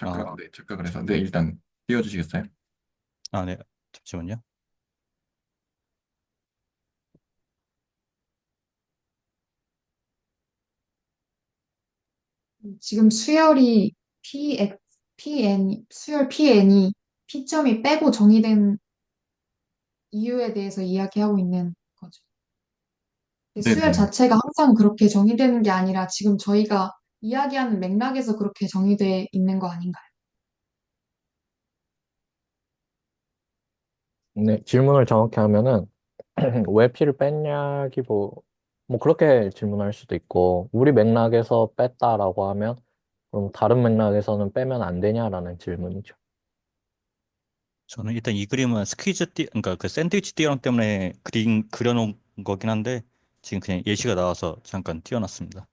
아, 착각을 해서 네, 일단 띄워주시겠어요? 아, 네. 잠시만요. 지금 수열이 PX, PN, 수열 PN이 P점이 빼고 정의된 이유에 대해서 이야기하고 있는 거죠. 수열 네네. 자체가 항상 그렇게 정의되는 게 아니라 지금 저희가 이야기하는 맥락에서 그렇게 정의돼 있는 거 아닌가요? 네, 질문을 정확히 하면은 왜 피를 뺐냐기 뭐 그렇게 질문할 수도 있고 우리 맥락에서 뺐다라고 하면 그럼 다른 맥락에서는 빼면 안 되냐라는 질문이죠. 저는 일단 이 그림은 그러니까 그 샌드위치 띠어럼 때문에 그려놓은 거긴 한데, 지금 그냥 예시가 나와서 잠깐 띄워놨습니다.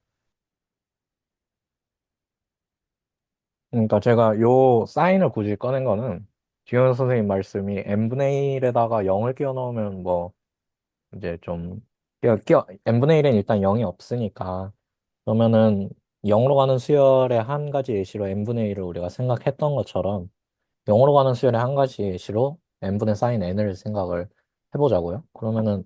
그러니까 제가 요 사인을 굳이 꺼낸 거는 지현 선생님 말씀이 n분의 1에다가 0을 끼워 넣으면 뭐 이제 좀 n분의 1엔 일단 0이 없으니까 그러면은 0으로 가는 수열의 한 가지 예시로 n분의 1을 우리가 생각했던 것처럼 0으로 가는 수열의 한 가지 예시로 n분의 사인 n을 생각을 해보자고요. 그러면은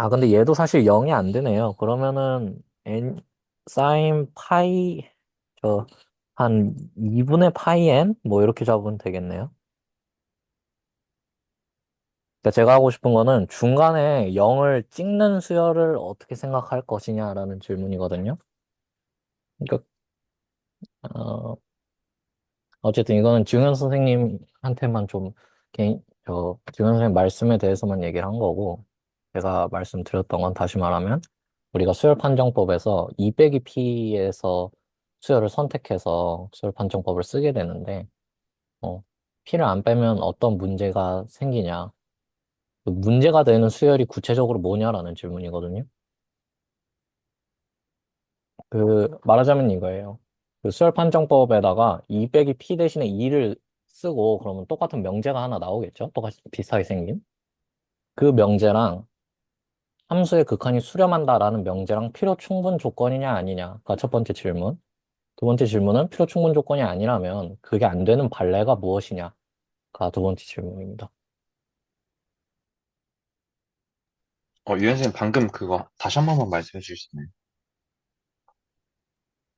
근데 얘도 사실 0이 안 되네요. 그러면은 n 사인 파이 저 한 2분의 파이 n 뭐 이렇게 잡으면 되겠네요. 그러니까 제가 하고 싶은 거는 중간에 0을 찍는 수열을 어떻게 생각할 것이냐라는 질문이거든요. 그러니까 어쨌든 이거는 증현 선생님한테만 좀 증현 선생님 말씀에 대해서만 얘기를 한 거고, 제가 말씀드렸던 건 다시 말하면, 우리가 수열 판정법에서 2 빼기 P에서 수열을 선택해서 수열 판정법을 쓰게 되는데, P를 안 빼면 어떤 문제가 생기냐, 그 문제가 되는 수열이 구체적으로 뭐냐라는 질문이거든요. 말하자면 이거예요. 그 수열 판정법에다가 2 빼기 P 대신에 2를 쓰고 그러면 똑같은 명제가 하나 나오겠죠? 똑같이 비슷하게 생긴. 그 명제랑 함수의 극한이 수렴한다라는 명제랑 필요 충분 조건이냐 아니냐가 첫 번째 질문. 두 번째 질문은 필요 충분 조건이 아니라면 그게 안 되는 발레가 무엇이냐가 두 번째 질문입니다. 유현 선생님 방금 그거 다시 한 번만 말씀해 주실 수 있나요?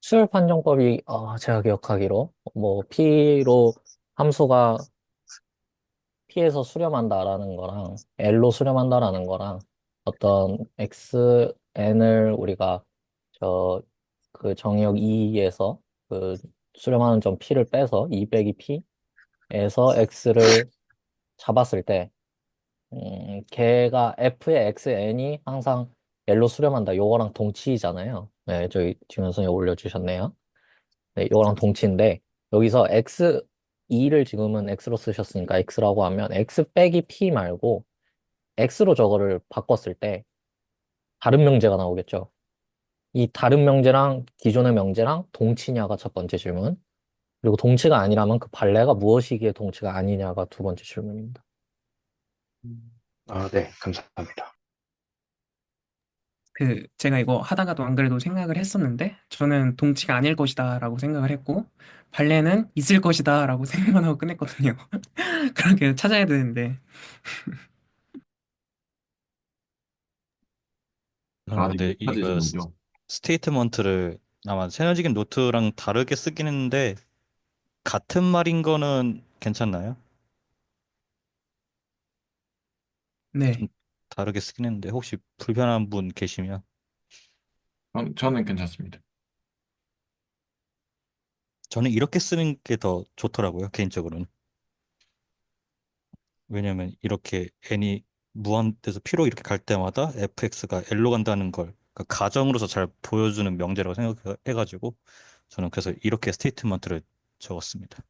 수열 판정법이 제가 기억하기로 뭐 P로 함수가 P에서 수렴한다라는 거랑 L로 수렴한다라는 거랑 어떤 X n을 우리가 저 그 정의역 E에서 그 수렴하는 점 P를 빼서 2 빼기 P에서 X를 잡았을 때 걔가 F의 XN이 항상 L로 수렴한다. 요거랑 동치잖아요. 네, 저희 지금 선생님 올려주셨네요. 네, 요거랑 동치인데 여기서 X 2를 지금은 X로 쓰셨으니까 X라고 하면 X 빼기 P 말고 X로 저거를 바꿨을 때 다른 명제가 나오겠죠. 이 다른 명제랑 기존의 명제랑 동치냐가 첫 번째 질문. 그리고 동치가 아니라면 그 발레가 무엇이기에 동치가 아니냐가 두 번째 질문입니다. 아, 네, 감사합니다. 제가 이거 하다가도 안 그래도 생각을 했었는데, 저는 동치가 아닐 것이다라고 생각을 했고, 발레는 있을 것이다라고 생각만 하고 끝냈거든요. 그렇게 찾아야 되는데. 저는 아직 근데 못 찾으신 거죠? 스테이트먼트를 아마 새너지긴 노트랑 다르게 쓰긴 했는데 같은 말인 거는 괜찮나요? 좀 네. 다르게 쓰긴 했는데 혹시 불편한 분 계시면 저는 괜찮습니다. 저는 이렇게 쓰는 게 더 좋더라고요, 개인적으로는. 왜냐면 이렇게 n이 무한대에서 p로 이렇게 갈 때마다 fx가 l로 간다는 걸 그러니까 가정으로서 잘 보여주는 명제라고 생각해가지고 저는 그래서 이렇게 스테이트먼트를 적었습니다.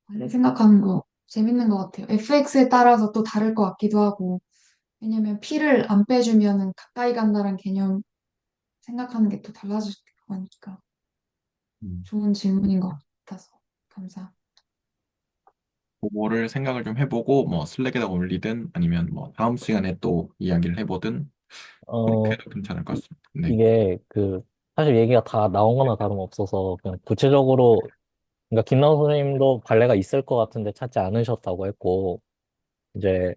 발레 생각하는 거 재밌는 것 같아요. FX에 따라서 또 다를 것 같기도 하고. 왜냐면 P를 안 빼주면은 가까이 간다는 개념 생각하는 게 또 달라질 거니까. 음. 좋은 질문인 것 같아서. 감사. 그거를 생각을 좀 해보고 뭐 슬랙에다 올리든 아니면 뭐 다음 시간에 또 이야기를 해보든 그렇게 어, 해도 괜찮을 것 이, 같습니다. 네. 이게 사실 얘기가 다 나온 거나 다름없어서 그냥 구체적으로 그러니까 김나우 선생님도 발레가 있을 것 같은데 찾지 않으셨다고 했고 이제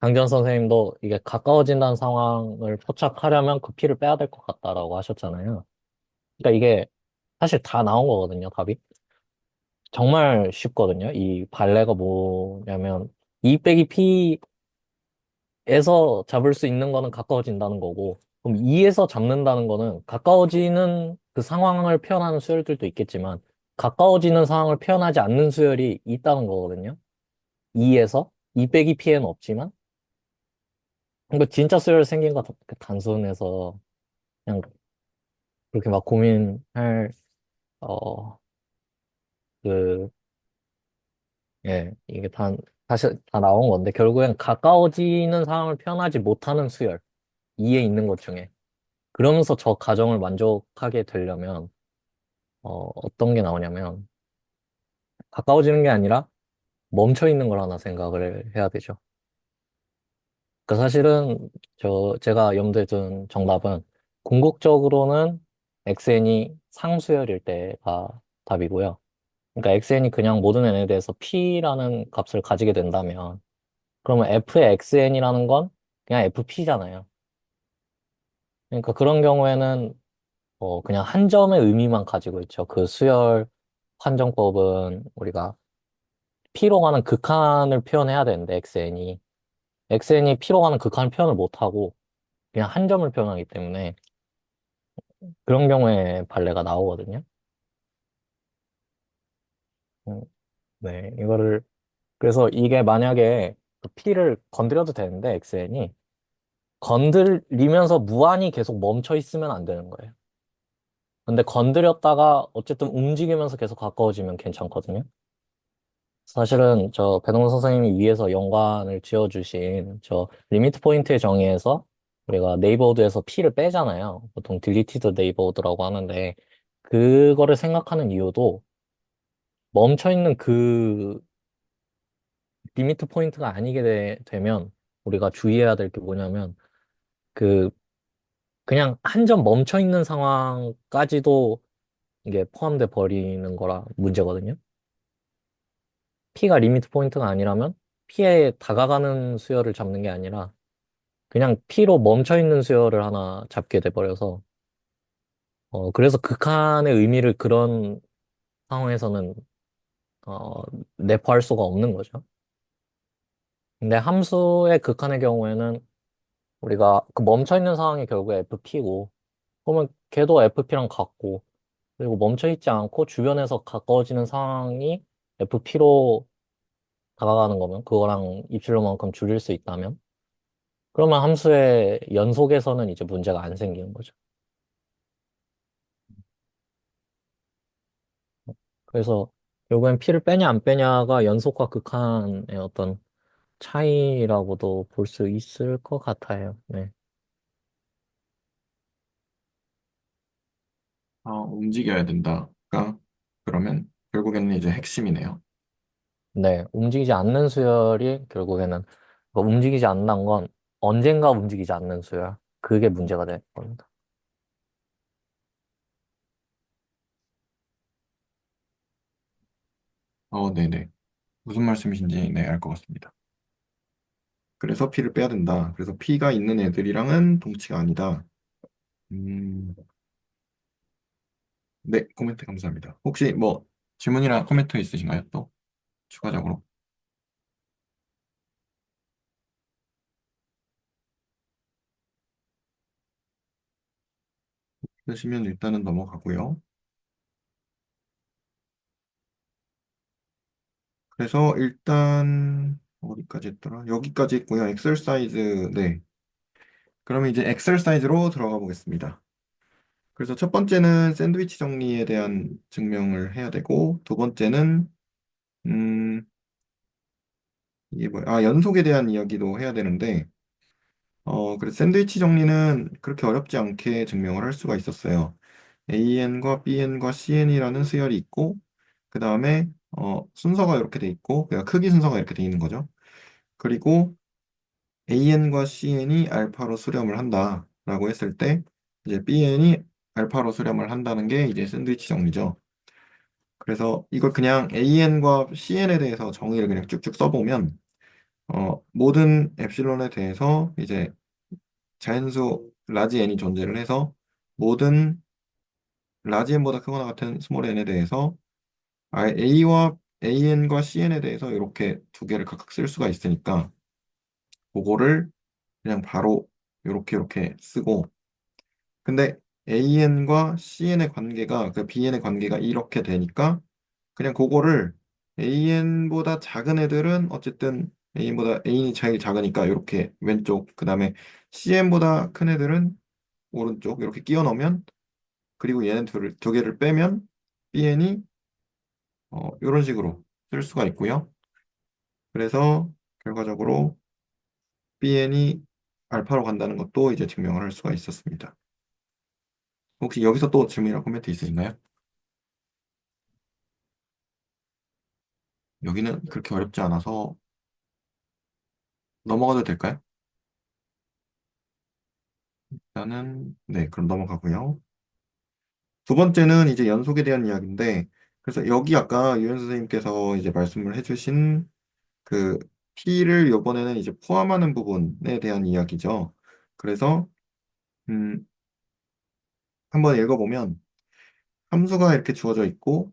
강전 선생님도 이게 가까워진다는 상황을 포착하려면 그 피를 빼야 될 것 같다라고 하셨잖아요. 그러니까 이게 사실 다 나온 거거든요, 답이. 정말 쉽거든요. 이 발레가 뭐냐면 2 빼기 P에서 잡을 수 있는 거는 가까워진다는 거고 그럼 2에서 잡는다는 거는 가까워지는 그 상황을 표현하는 수열들도 있겠지만 가까워지는 상황을 표현하지 않는 수열이 있다는 거거든요. 2에서 2 빼기 P에는 없지만 이거 진짜 수열 생긴 거 단순해서 그냥 그렇게 막 고민할 어 그 예 이게 다시 다 나온 건데 결국엔 가까워지는 상황을 표현하지 못하는 수열 2에 있는 것 중에 그러면서 저 가정을 만족하게 되려면 어떤 게 나오냐면 가까워지는 게 아니라 멈춰 있는 걸 하나 생각을 해야 되죠. 그러니까 사실은 제가 염두에 둔 정답은 궁극적으로는 xn이 상수열일 때가 답이고요. 그러니까 xn이 그냥 모든 n에 대해서 p라는 값을 가지게 된다면 그러면 f의 xn이라는 건 그냥 fp잖아요. 그러니까 그런 경우에는 그냥 한 점의 의미만 가지고 있죠. 그 수열 판정법은 우리가 p로 가는 극한을 표현해야 되는데 xn이 p로 가는 극한 표현을 못하고 그냥 한 점을 표현하기 때문에 그런 경우에 발레가 나오거든요. 음, 네, 그래서 이게 만약에 그 P를 건드려도 되는데, XN이. 건드리면서 무한히 계속 멈춰 있으면 안 되는 거예요. 근데 건드렸다가 어쨌든 움직이면서 계속 가까워지면 괜찮거든요. 사실은 저 배동원 선생님이 위에서 연관을 지어주신 저 리미트 포인트의 정의에서 우리가 네이버드에서 P를 빼잖아요. 보통 딜리티드 네이버드라고 하는데, 그거를 생각하는 이유도 멈춰 있는 그 리미트 포인트가 아니게 되면 우리가 주의해야 될 게 뭐냐면 그 그냥 한 점 멈춰 있는 상황까지도 이게 포함돼 버리는 거라 문제거든요. P가 리미트 포인트가 아니라면 P에 다가가는 수열을 잡는 게 아니라 그냥 P로 멈춰 있는 수열을 하나 잡게 돼 버려서 그래서 극한의 의미를 그런 상황에서는 어 내포할 수가 없는 거죠. 근데 함수의 극한의 경우에는 우리가 그 멈춰있는 상황이 결국에 FP고, 그러면 걔도 FP랑 같고, 그리고 멈춰있지 않고 주변에서 가까워지는 상황이 FP로 다가가는 거면, 그거랑 입실로만큼 줄일 수 있다면, 그러면 함수의 연속에서는 이제 문제가 안 생기는 거죠. 그래서 결국엔 P를 빼냐 안 빼냐가 연속과 극한의 어떤 차이라고도 볼 수 있을 것 같아요. 네. 움직여야 된다. 그러면 결국에는 이제 핵심이네요. 네. 움직이지 않는 수열이 결국에는 움직이지 않는 건 언젠가 움직이지 않는 수열. 그게 문제가 될 겁니다. 네네. 무슨 말씀이신지 네, 알 것 같습니다. 그래서 P를 빼야 된다. 그래서 P가 있는 애들이랑은 동치가 아니다. 음, 네, 코멘트 감사합니다. 혹시 뭐 질문이나 코멘트 있으신가요? 또 추가적으로 쓰시면 일단은 넘어가고요. 그래서 일단 어디까지 했더라? 여기까지 했고요. 엑셀사이즈. 네. 그러면 이제 엑셀사이즈로 들어가 보겠습니다. 그래서 첫 번째는 샌드위치 정리에 대한 증명을 해야 되고, 두 번째는 음, 이게 뭐야? 연속에 대한 이야기도 해야 되는데, 그래서 샌드위치 정리는 그렇게 어렵지 않게 증명을 할 수가 있었어요. AN과 BN과 CN이라는 수열이 있고, 그 다음에 순서가 이렇게 돼 있고, 그러니까 크기 순서가 이렇게 돼 있는 거죠. 그리고 AN과 CN이 알파로 수렴을 한다라고 했을 때, 이제 BN이 알파로 수렴을 한다는 게 이제 샌드위치 정리죠. 그래서 이걸 그냥 AN과 CN에 대해서 정의를 그냥 쭉쭉 써보면, 모든 엡실론에 대해서 이제 자연수 라지 n이 존재를 해서 모든 라지 n보다 크거나 같은 스몰 n에 대해서 A와 AN과 CN에 대해서 이렇게 두 개를 각각 쓸 수가 있으니까 그거를 그냥 바로 이렇게 쓰고 근데 AN과 CN의 관계가 그 BN의 관계가 이렇게 되니까 그냥 그거를 AN보다 작은 애들은 어쨌든 AN보다 A이 제일 작으니까 이렇게 왼쪽 그다음에 CN보다 큰 애들은 오른쪽 이렇게 끼워 넣으면 그리고 얘는 두 개를 빼면 BN이 이런 식으로 쓸 수가 있고요. 그래서 결과적으로 BN이 알파로 간다는 것도 이제 증명을 할 수가 있었습니다. 혹시 여기서 또 질문이나 코멘트 있으신가요? 여기는 그렇게 어렵지 않아서 넘어가도 될까요? 일단은 네, 그럼 넘어가고요. 두 번째는 이제 연속에 대한 이야기인데 그래서 여기 아까 유현 선생님께서 이제 말씀을 해주신 그 P를 이번에는 이제 포함하는 부분에 대한 이야기죠. 그래서 음, 한번 읽어보면 함수가 이렇게 주어져 있고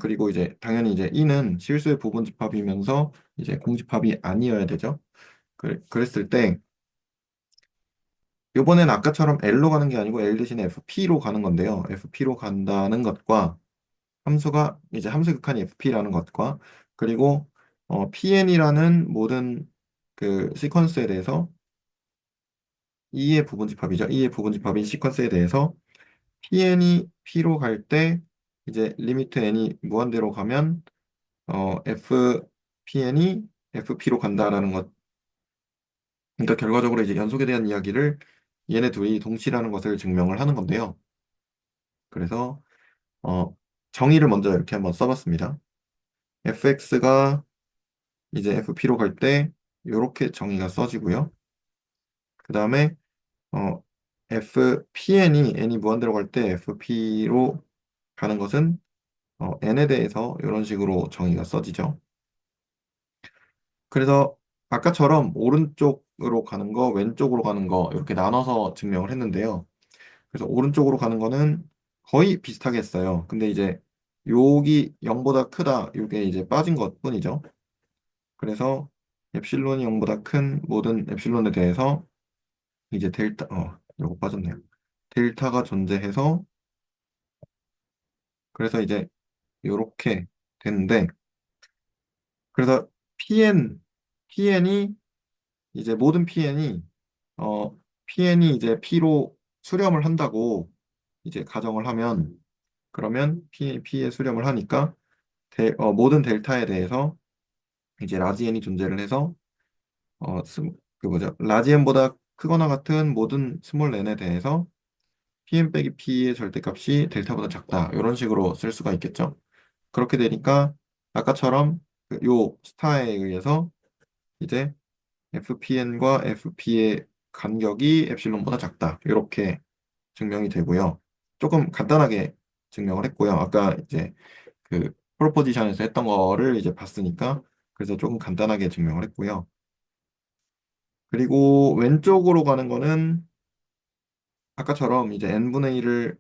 그리고 이제 당연히 이제 이는 실수의 부분집합이면서 이제 공집합이 아니어야 되죠. 그랬을 때 이번엔 아까처럼 L로 가는 게 아니고 L 대신에 FP로 가는 건데요. FP로 간다는 것과 함수가 이제 함수 극한이 FP라는 것과 그리고 PN이라는 모든 그 시퀀스에 대해서 E의 부분집합이죠. E의 부분집합인 시퀀스에 대해서 PN이 P로 갈 때 이제 리미트 n이 무한대로 가면 FPN이 FP로 간다라는 것. 그러니까 결과적으로 이제 연속에 대한 이야기를 얘네 둘이 동시라는 것을 증명을 하는 건데요. 그래서 어, 정의를 먼저 이렇게 한번 써봤습니다. fx가 이제 fp로 갈 때 이렇게 정의가 써지고요. 그 다음에 어, fpn이 n이 무한대로 갈 때 fp로 가는 것은 n에 대해서 이런 식으로 정의가 써지죠. 그래서 아까처럼 오른쪽으로 가는 거, 왼쪽으로 가는 거 이렇게 나눠서 증명을 했는데요. 그래서 오른쪽으로 가는 거는 거의 비슷하게 했어요. 근데 이제 여기 0보다 크다, 이게 이제 빠진 것뿐이죠. 그래서 엡실론이 0보다 큰 모든 엡실론에 대해서 이제 요거 빠졌네요. 델타가 존재해서 그래서 이제 요렇게 되는데 그래서 PN이 이제 모든 PN이 이제 P로 수렴을 한다고 이제 가정을 하면 그러면 P에 수렴을 하니까 모든 델타에 대해서 이제 라지 n이 존재를 해서 그 뭐죠? 라지 n보다 크거나 같은 모든 스몰 n에 대해서 Pn 빼기 P의 절대값이 델타보다 작다. 이런 식으로 쓸 수가 있겠죠. 그렇게 되니까 아까처럼 요 스타에 의해서 이제 FPN과 FP의 간격이 엡실론보다 작다. 이렇게 증명이 되고요. 조금 간단하게 증명을 했고요. 아까 이제 그 프로포지션에서 했던 거를 이제 봤으니까 그래서 조금 간단하게 증명을 했고요. 그리고 왼쪽으로 가는 거는 아까처럼 이제 n분의 1을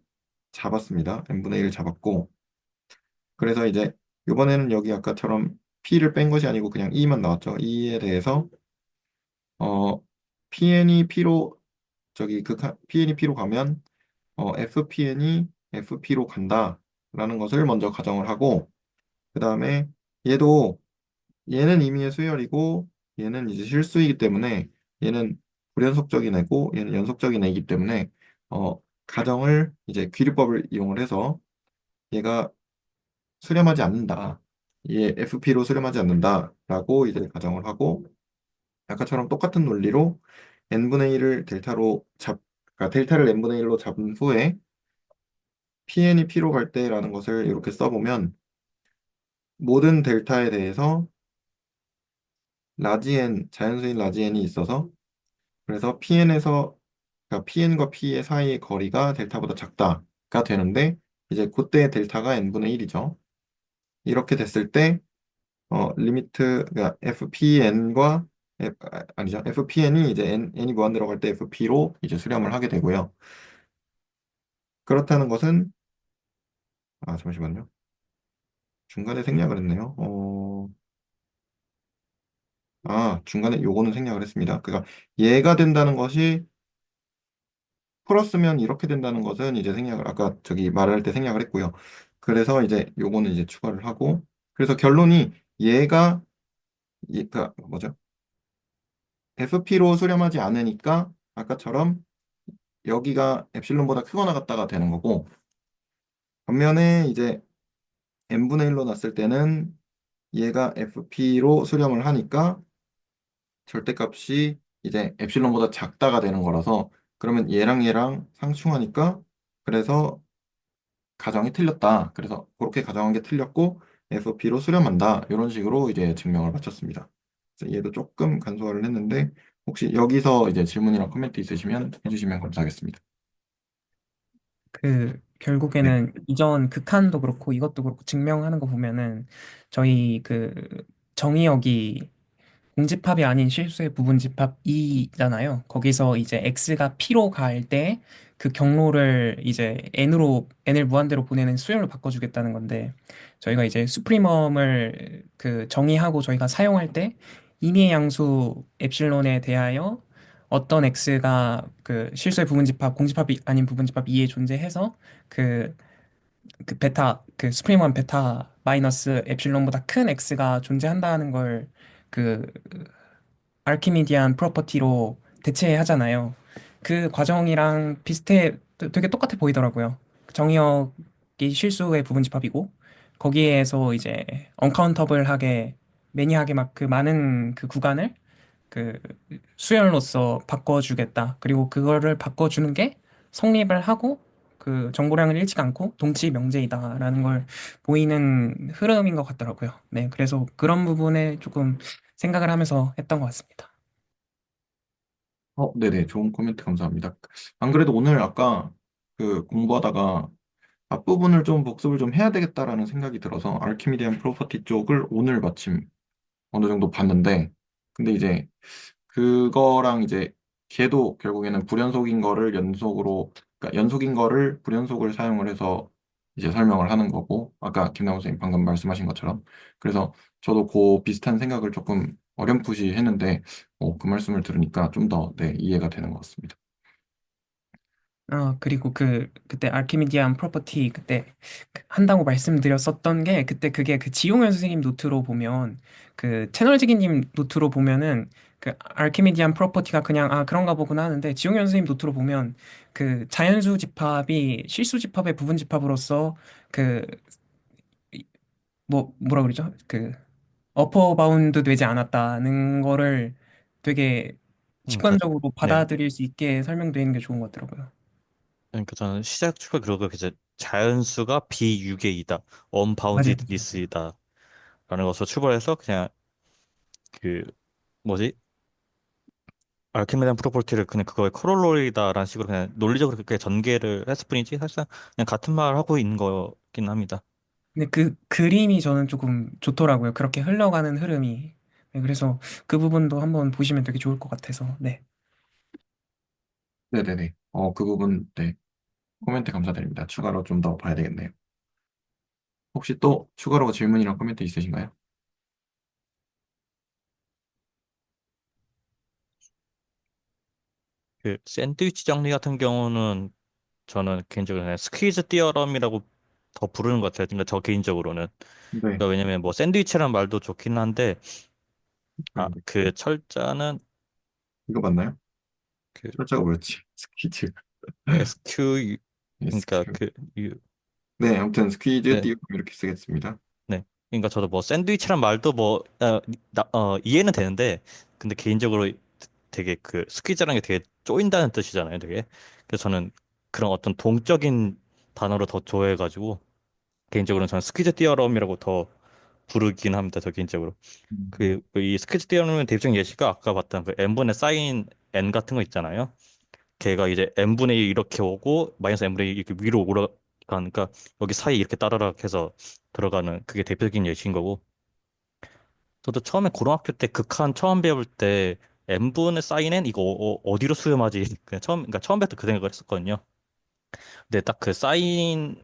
잡았습니다. n분의 1을 잡았고 그래서 이제 이번에는 여기 아까처럼 p를 뺀 것이 아니고 그냥 e만 나왔죠. e에 대해서 어 pn이 p로 pn이 p로 가면 fpn이 fp로 간다라는 것을 먼저 가정을 하고 그 다음에 얘도 얘는 임의의 수열이고 얘는 이제 실수이기 때문에 얘는 불연속적인 애고 얘는 연속적인 애이기 때문에 가정을 이제 귀류법을 이용을 해서 얘가 수렴하지 않는다. 얘 FP로 수렴하지 않는다라고 이제 가정을 하고 아까처럼 똑같은 논리로 n분의 1을 그러니까 델타를 n분의 1로 잡은 후에 PN이 P로 갈 때라는 것을 이렇게 써보면 모든 델타에 대해서 라지 n, 자연수인 라지 n이 있어서 그래서 그러니까 PN과 P의 사이의 거리가 델타보다 작다가 되는데 이제 그때 델타가 n분의 1이죠. 이렇게 됐을 때 그러니까 아니죠. FPN이 이제 n이 무한 들어갈 때 FP로 이제 수렴을 하게 되고요. 그렇다는 것은 잠시만요. 중간에 생략을 했네요. 중간에 요거는 생략을 했습니다. 그러니까 얘가 된다는 것이 풀었으면 이렇게 된다는 것은 이제 아까 저기 말할 때 생략을 했고요. 그래서 이제 요거는 이제 추가를 하고 그래서 결론이 얘가 뭐죠? FP로 수렴하지 않으니까 아까처럼 여기가 엡실론보다 크거나 같다가 되는 거고 반면에 이제 n분의 1로 났을 때는 얘가 FP로 수렴을 하니까 절대값이 이제 엡실론보다 작다가 되는 거라서 그러면 얘랑 상충하니까 그래서 가정이 틀렸다. 그래서 그렇게 가정한 게 틀렸고 FP로 수렴한다. 이런 식으로 이제 증명을 마쳤습니다. 그래서 얘도 조금 간소화를 했는데 혹시 여기서 이제 질문이나 코멘트 있으시면 해주시면 감사하겠습니다. 네. 결국에는 이전 극한도 그렇고 이것도 그렇고 증명하는 거 보면은 저희 정의역이 공집합이 아닌 실수의 부분집합 2잖아요. 거기서 이제 x가 p로 갈 때 그 경로를 이제 n을 무한대로 보내는 수열로 바꿔주겠다는 건데 저희가 이제 수프리멈을 정의하고 저희가 사용할 때 임의의 양수 엡실론에 대하여 어떤 x가 실수의 부분집합 공집합이 아닌 부분집합 2에 존재해서 그 수프리멈 베타 마이너스 엡실론보다 큰 x가 존재한다는 걸그 아르키미디안 프로퍼티로 대체하잖아요. 그 과정이랑 되게 똑같아 보이더라고요. 정의역이 실수의 부분집합이고 거기에서 이제 언카운터블하게 매니하게 막 많은 구간을 그 수열로서 바꿔주겠다. 그리고 그거를 바꿔주는 게 성립을 하고 정보량을 잃지 않고 동치 명제이다라는 걸 보이는 흐름인 것 같더라고요. 네, 그래서 그런 부분에 조금 생각을 하면서 했던 것 같습니다. 네네. 좋은 코멘트 감사합니다. 안 그래도 오늘 아까 공부하다가 앞부분을 좀 복습을 좀 해야 되겠다라는 생각이 들어서 알키미디안 프로퍼티 쪽을 오늘 마침 어느 정도 봤는데 근데 이제 그거랑 이제 걔도 결국에는 불연속인 거를 그러니까 연속인 거를 불연속을 사용을 해서 이제 설명을 하는 거고 아까 김나우 선생님 방금 말씀하신 것처럼 그래서 저도 그 비슷한 생각을 조금 어렴풋이 했는데 그 말씀을 들으니까 좀 더 네, 이해가 되는 것 같습니다. 그리고 그때 아르키미디안 프로퍼티 그때 한다고 말씀드렸었던 게 그때 그게 그 지용현 선생님 노트로 보면 그 채널지기님 노트로 보면은 그 아르키미디안 프로퍼티가 그냥 그런가 보구나 하는데 지용현 선생님 노트로 보면 그 자연수 집합이 실수 집합의 부분 집합으로서 그 뭐라 그러죠? 그 어퍼 바운드 되지 않았다는 거를 되게 그러니까 직관적으로 네. 받아들일 수 있게 설명되어 있는 게 좋은 것 같더라고요. 그러니까 저는 시작 출발 그러고 이제 자연수가 비유계이다, 맞아요. 언바운디드니스이다 라는 것으로 출발해서 그냥 그 뭐지? 알케미단 프로퍼티를 그냥 그거의 코롤로이다라는 식으로 그냥 논리적으로 그렇게 전개를 했을 뿐이지 사실상 그냥 같은 말 하고 있는 거긴 합니다. 근데 그 그림이 저는 조금 좋더라고요. 그렇게 흘러가는 흐름이. 네, 그래서 그 부분도 한번 보시면 되게 좋을 것 같아서. 네. 네네네. 그 부분 네, 코멘트 감사드립니다. 추가로 좀 더 봐야 되겠네요. 혹시 또 추가로 질문이랑 코멘트 있으신가요? 그 샌드위치 정리 같은 경우는 저는 개인적으로 그냥 스퀴즈 띠어럼이라고 더 부르는 것 같아요. 그러니까 저 개인적으로는. 네. 그러니까 왜냐면 뭐 샌드위치라는 말도 좋긴 한데 네. 그 철자는 이거 맞나요? 그 철자가 뭐였지? 스퀴즈. SQ 그러니까 SQ. 그 네, 아무튼 스퀴즈 네. 띄우고 이렇게 쓰겠습니다. 네. 그러니까 저도 뭐 샌드위치란 말도 뭐 이해는 되는데 근데 개인적으로 되게 그 스퀴즈라는 게 되게 쪼인다는 뜻이잖아요, 되게. 그래서 저는 그런 어떤 동적인 단어를 더 좋아해가지고 개인적으로는 저는 스퀴즈 띠어럼이라고 더 부르긴 합니다, 저 개인적으로. 음. 그이 스퀴즈 띠어럼의 대표적인 예시가 아까 봤던 그 n분의 사인 n 같은 거 있잖아요. 걔가 이제 n분의 1 이렇게 오고 마이너스 n분의 1 이렇게 위로 올라가니까 여기 사이 이렇게 따라락 해서 들어가는 그게 대표적인 예시인 거고 저도 처음에 고등학교 때 극한 처음 배울 때 n분의 사인 n 이거 어디로 수렴하지 그냥 그러니까 처음 배울 때 그 생각을 했었거든요. 근데 딱 그 사인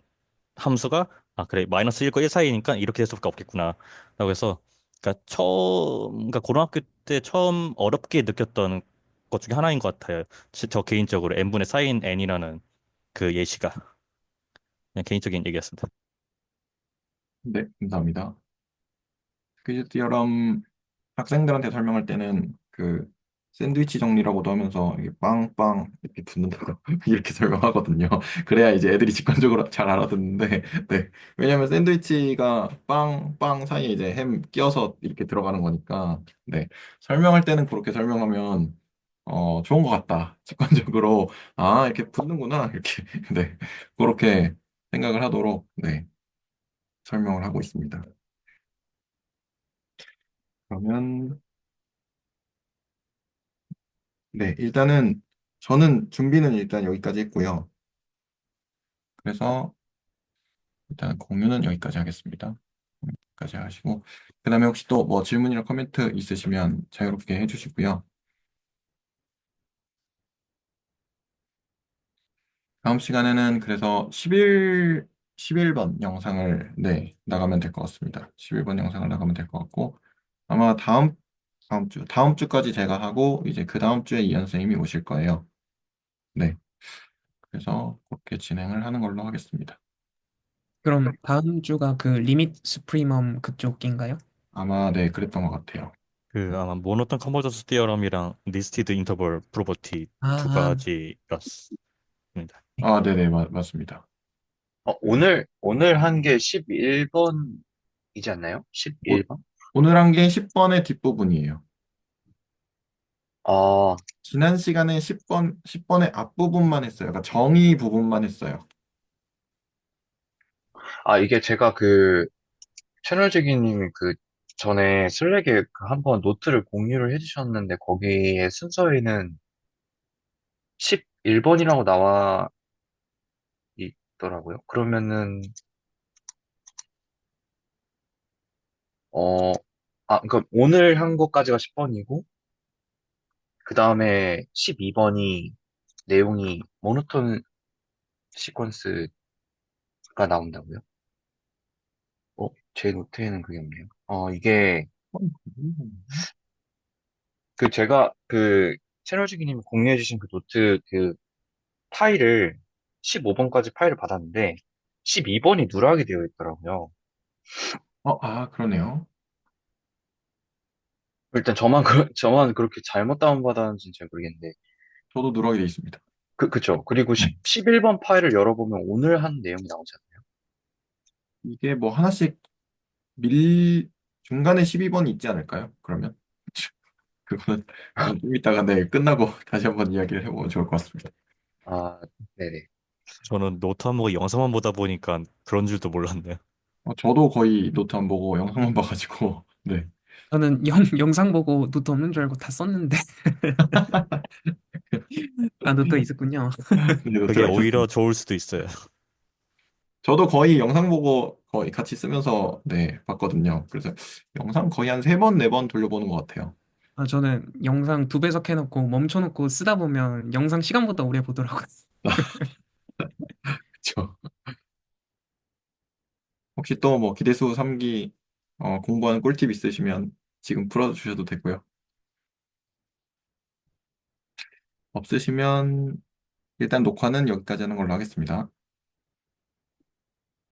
함수가 그래 마이너스 1과 1 사이니까 이렇게 될 수밖에 없겠구나 라고 해서 그러니까 고등학교 때 처음 어렵게 느꼈던 것 중에 하나인 것 같아요. 저 개인적으로 n분의 사인 n이라는 그 예시가 그냥 개인적인 얘기였습니다. 네, 감사합니다. 스퀴즈 띄어럼 학생들한테 설명할 때는 그 샌드위치 정리라고도 하면서 이게 빵빵 이렇게 붙는다고 이렇게 설명하거든요. 그래야 이제 애들이 직관적으로 잘 알아듣는데, 네. 왜냐면 샌드위치가 빵빵 사이에 이제 햄 끼어서 이렇게 들어가는 거니까, 네. 설명할 때는 그렇게 설명하면 좋은 것 같다. 직관적으로 이렇게 붙는구나 이렇게 네. 그렇게 생각을 하도록 네. 설명을 하고 있습니다. 그러면 네, 일단은 저는 준비는 일단 여기까지 했고요. 그래서 일단 공유는 여기까지 하겠습니다. 여기까지 하시고 그다음에 혹시 또 뭐 질문이나 코멘트 있으시면 자유롭게 해주시고요. 다음 시간에는 그래서 11번 영상을 네, 나가면 될 것 같습니다. 11번 영상을 나가면 될 것 같고 아마 다음 주까지 제가 하고 이제 그 다음 주에 이현 선생님이 오실 거예요. 네, 그래서 그렇게 진행을 하는 걸로 하겠습니다. 그럼 다음 주가 그 리밋 스프리멈 그쪽인가요? 아마 네, 그랬던 것 같아요. 아마 모노톤 컨버전스 디어럼이랑 리스티드 인터벌 프로퍼티 두 아, 가지였습니다. 네네, 맞습니다. 오늘 한 게 11번이지 않나요? 오, 11번? 오늘 한 게 10번의 뒷부분이에요. 아, 지난 시간에 10번의 앞부분만 했어요. 그러니까 정의 부분만 했어요. 이게 제가 채널지기님이 전에 슬랙에 한번 노트를 공유를 해주셨는데 거기에 순서에는 11번이라고 나와 있더라고요. 그러면은, 어, 그러니까 오늘 한 것까지가 10번이고, 그 다음에 12번이 내용이 모노톤 시퀀스가 나온다고요? 제 노트에는 그게 없네요. 이게 그 제가 그 채널 주기님이 공유해 주신 그 노트 그 파일을 15번까지 파일을 받았는데 12번이 누락이 되어 있더라고요. 그러네요. 일단 저만 그렇게 잘못 다운받았는지는 잘 모르겠는데 저도 누락이 돼 있습니다. 그쵸. 그리고 네. 11번 파일을 열어보면 오늘 한 내용이 나오잖아요. 이게 뭐 하나씩 중간에 12번이 있지 않을까요? 그러면? 그건 좀 이따가 네, 끝나고 다시 한번 이야기를 해보면 좋을 것 같습니다. 아, 네네. 저는 노트 안 보고 영상만 보다 보니까 그런 줄도 몰랐네요. 저도 거의 노트 안 보고 영상만 봐가지고, 네. 저는 영상 보고 노트 없는 줄 알고 다 썼는데 아 노트가 있었군요. 네, 그게 노트가 오히려 있었습니다. 좋을 수도 있어요. 저도 거의 영상 보고 거의 같이 쓰면서, 네, 봤거든요. 그래서 영상 거의 한 3번, 4번 돌려보는 것 같아요. 아, 저는 영상 두 배속 해놓고 멈춰놓고 쓰다 보면 영상 시간보다 오래 보더라고요. 그렇죠. 혹시 또 뭐 기대수 3기 공부하는 꿀팁 있으시면 지금 풀어주셔도 되고요. 없으시면 일단 녹화는 여기까지 하는 걸로 하겠습니다.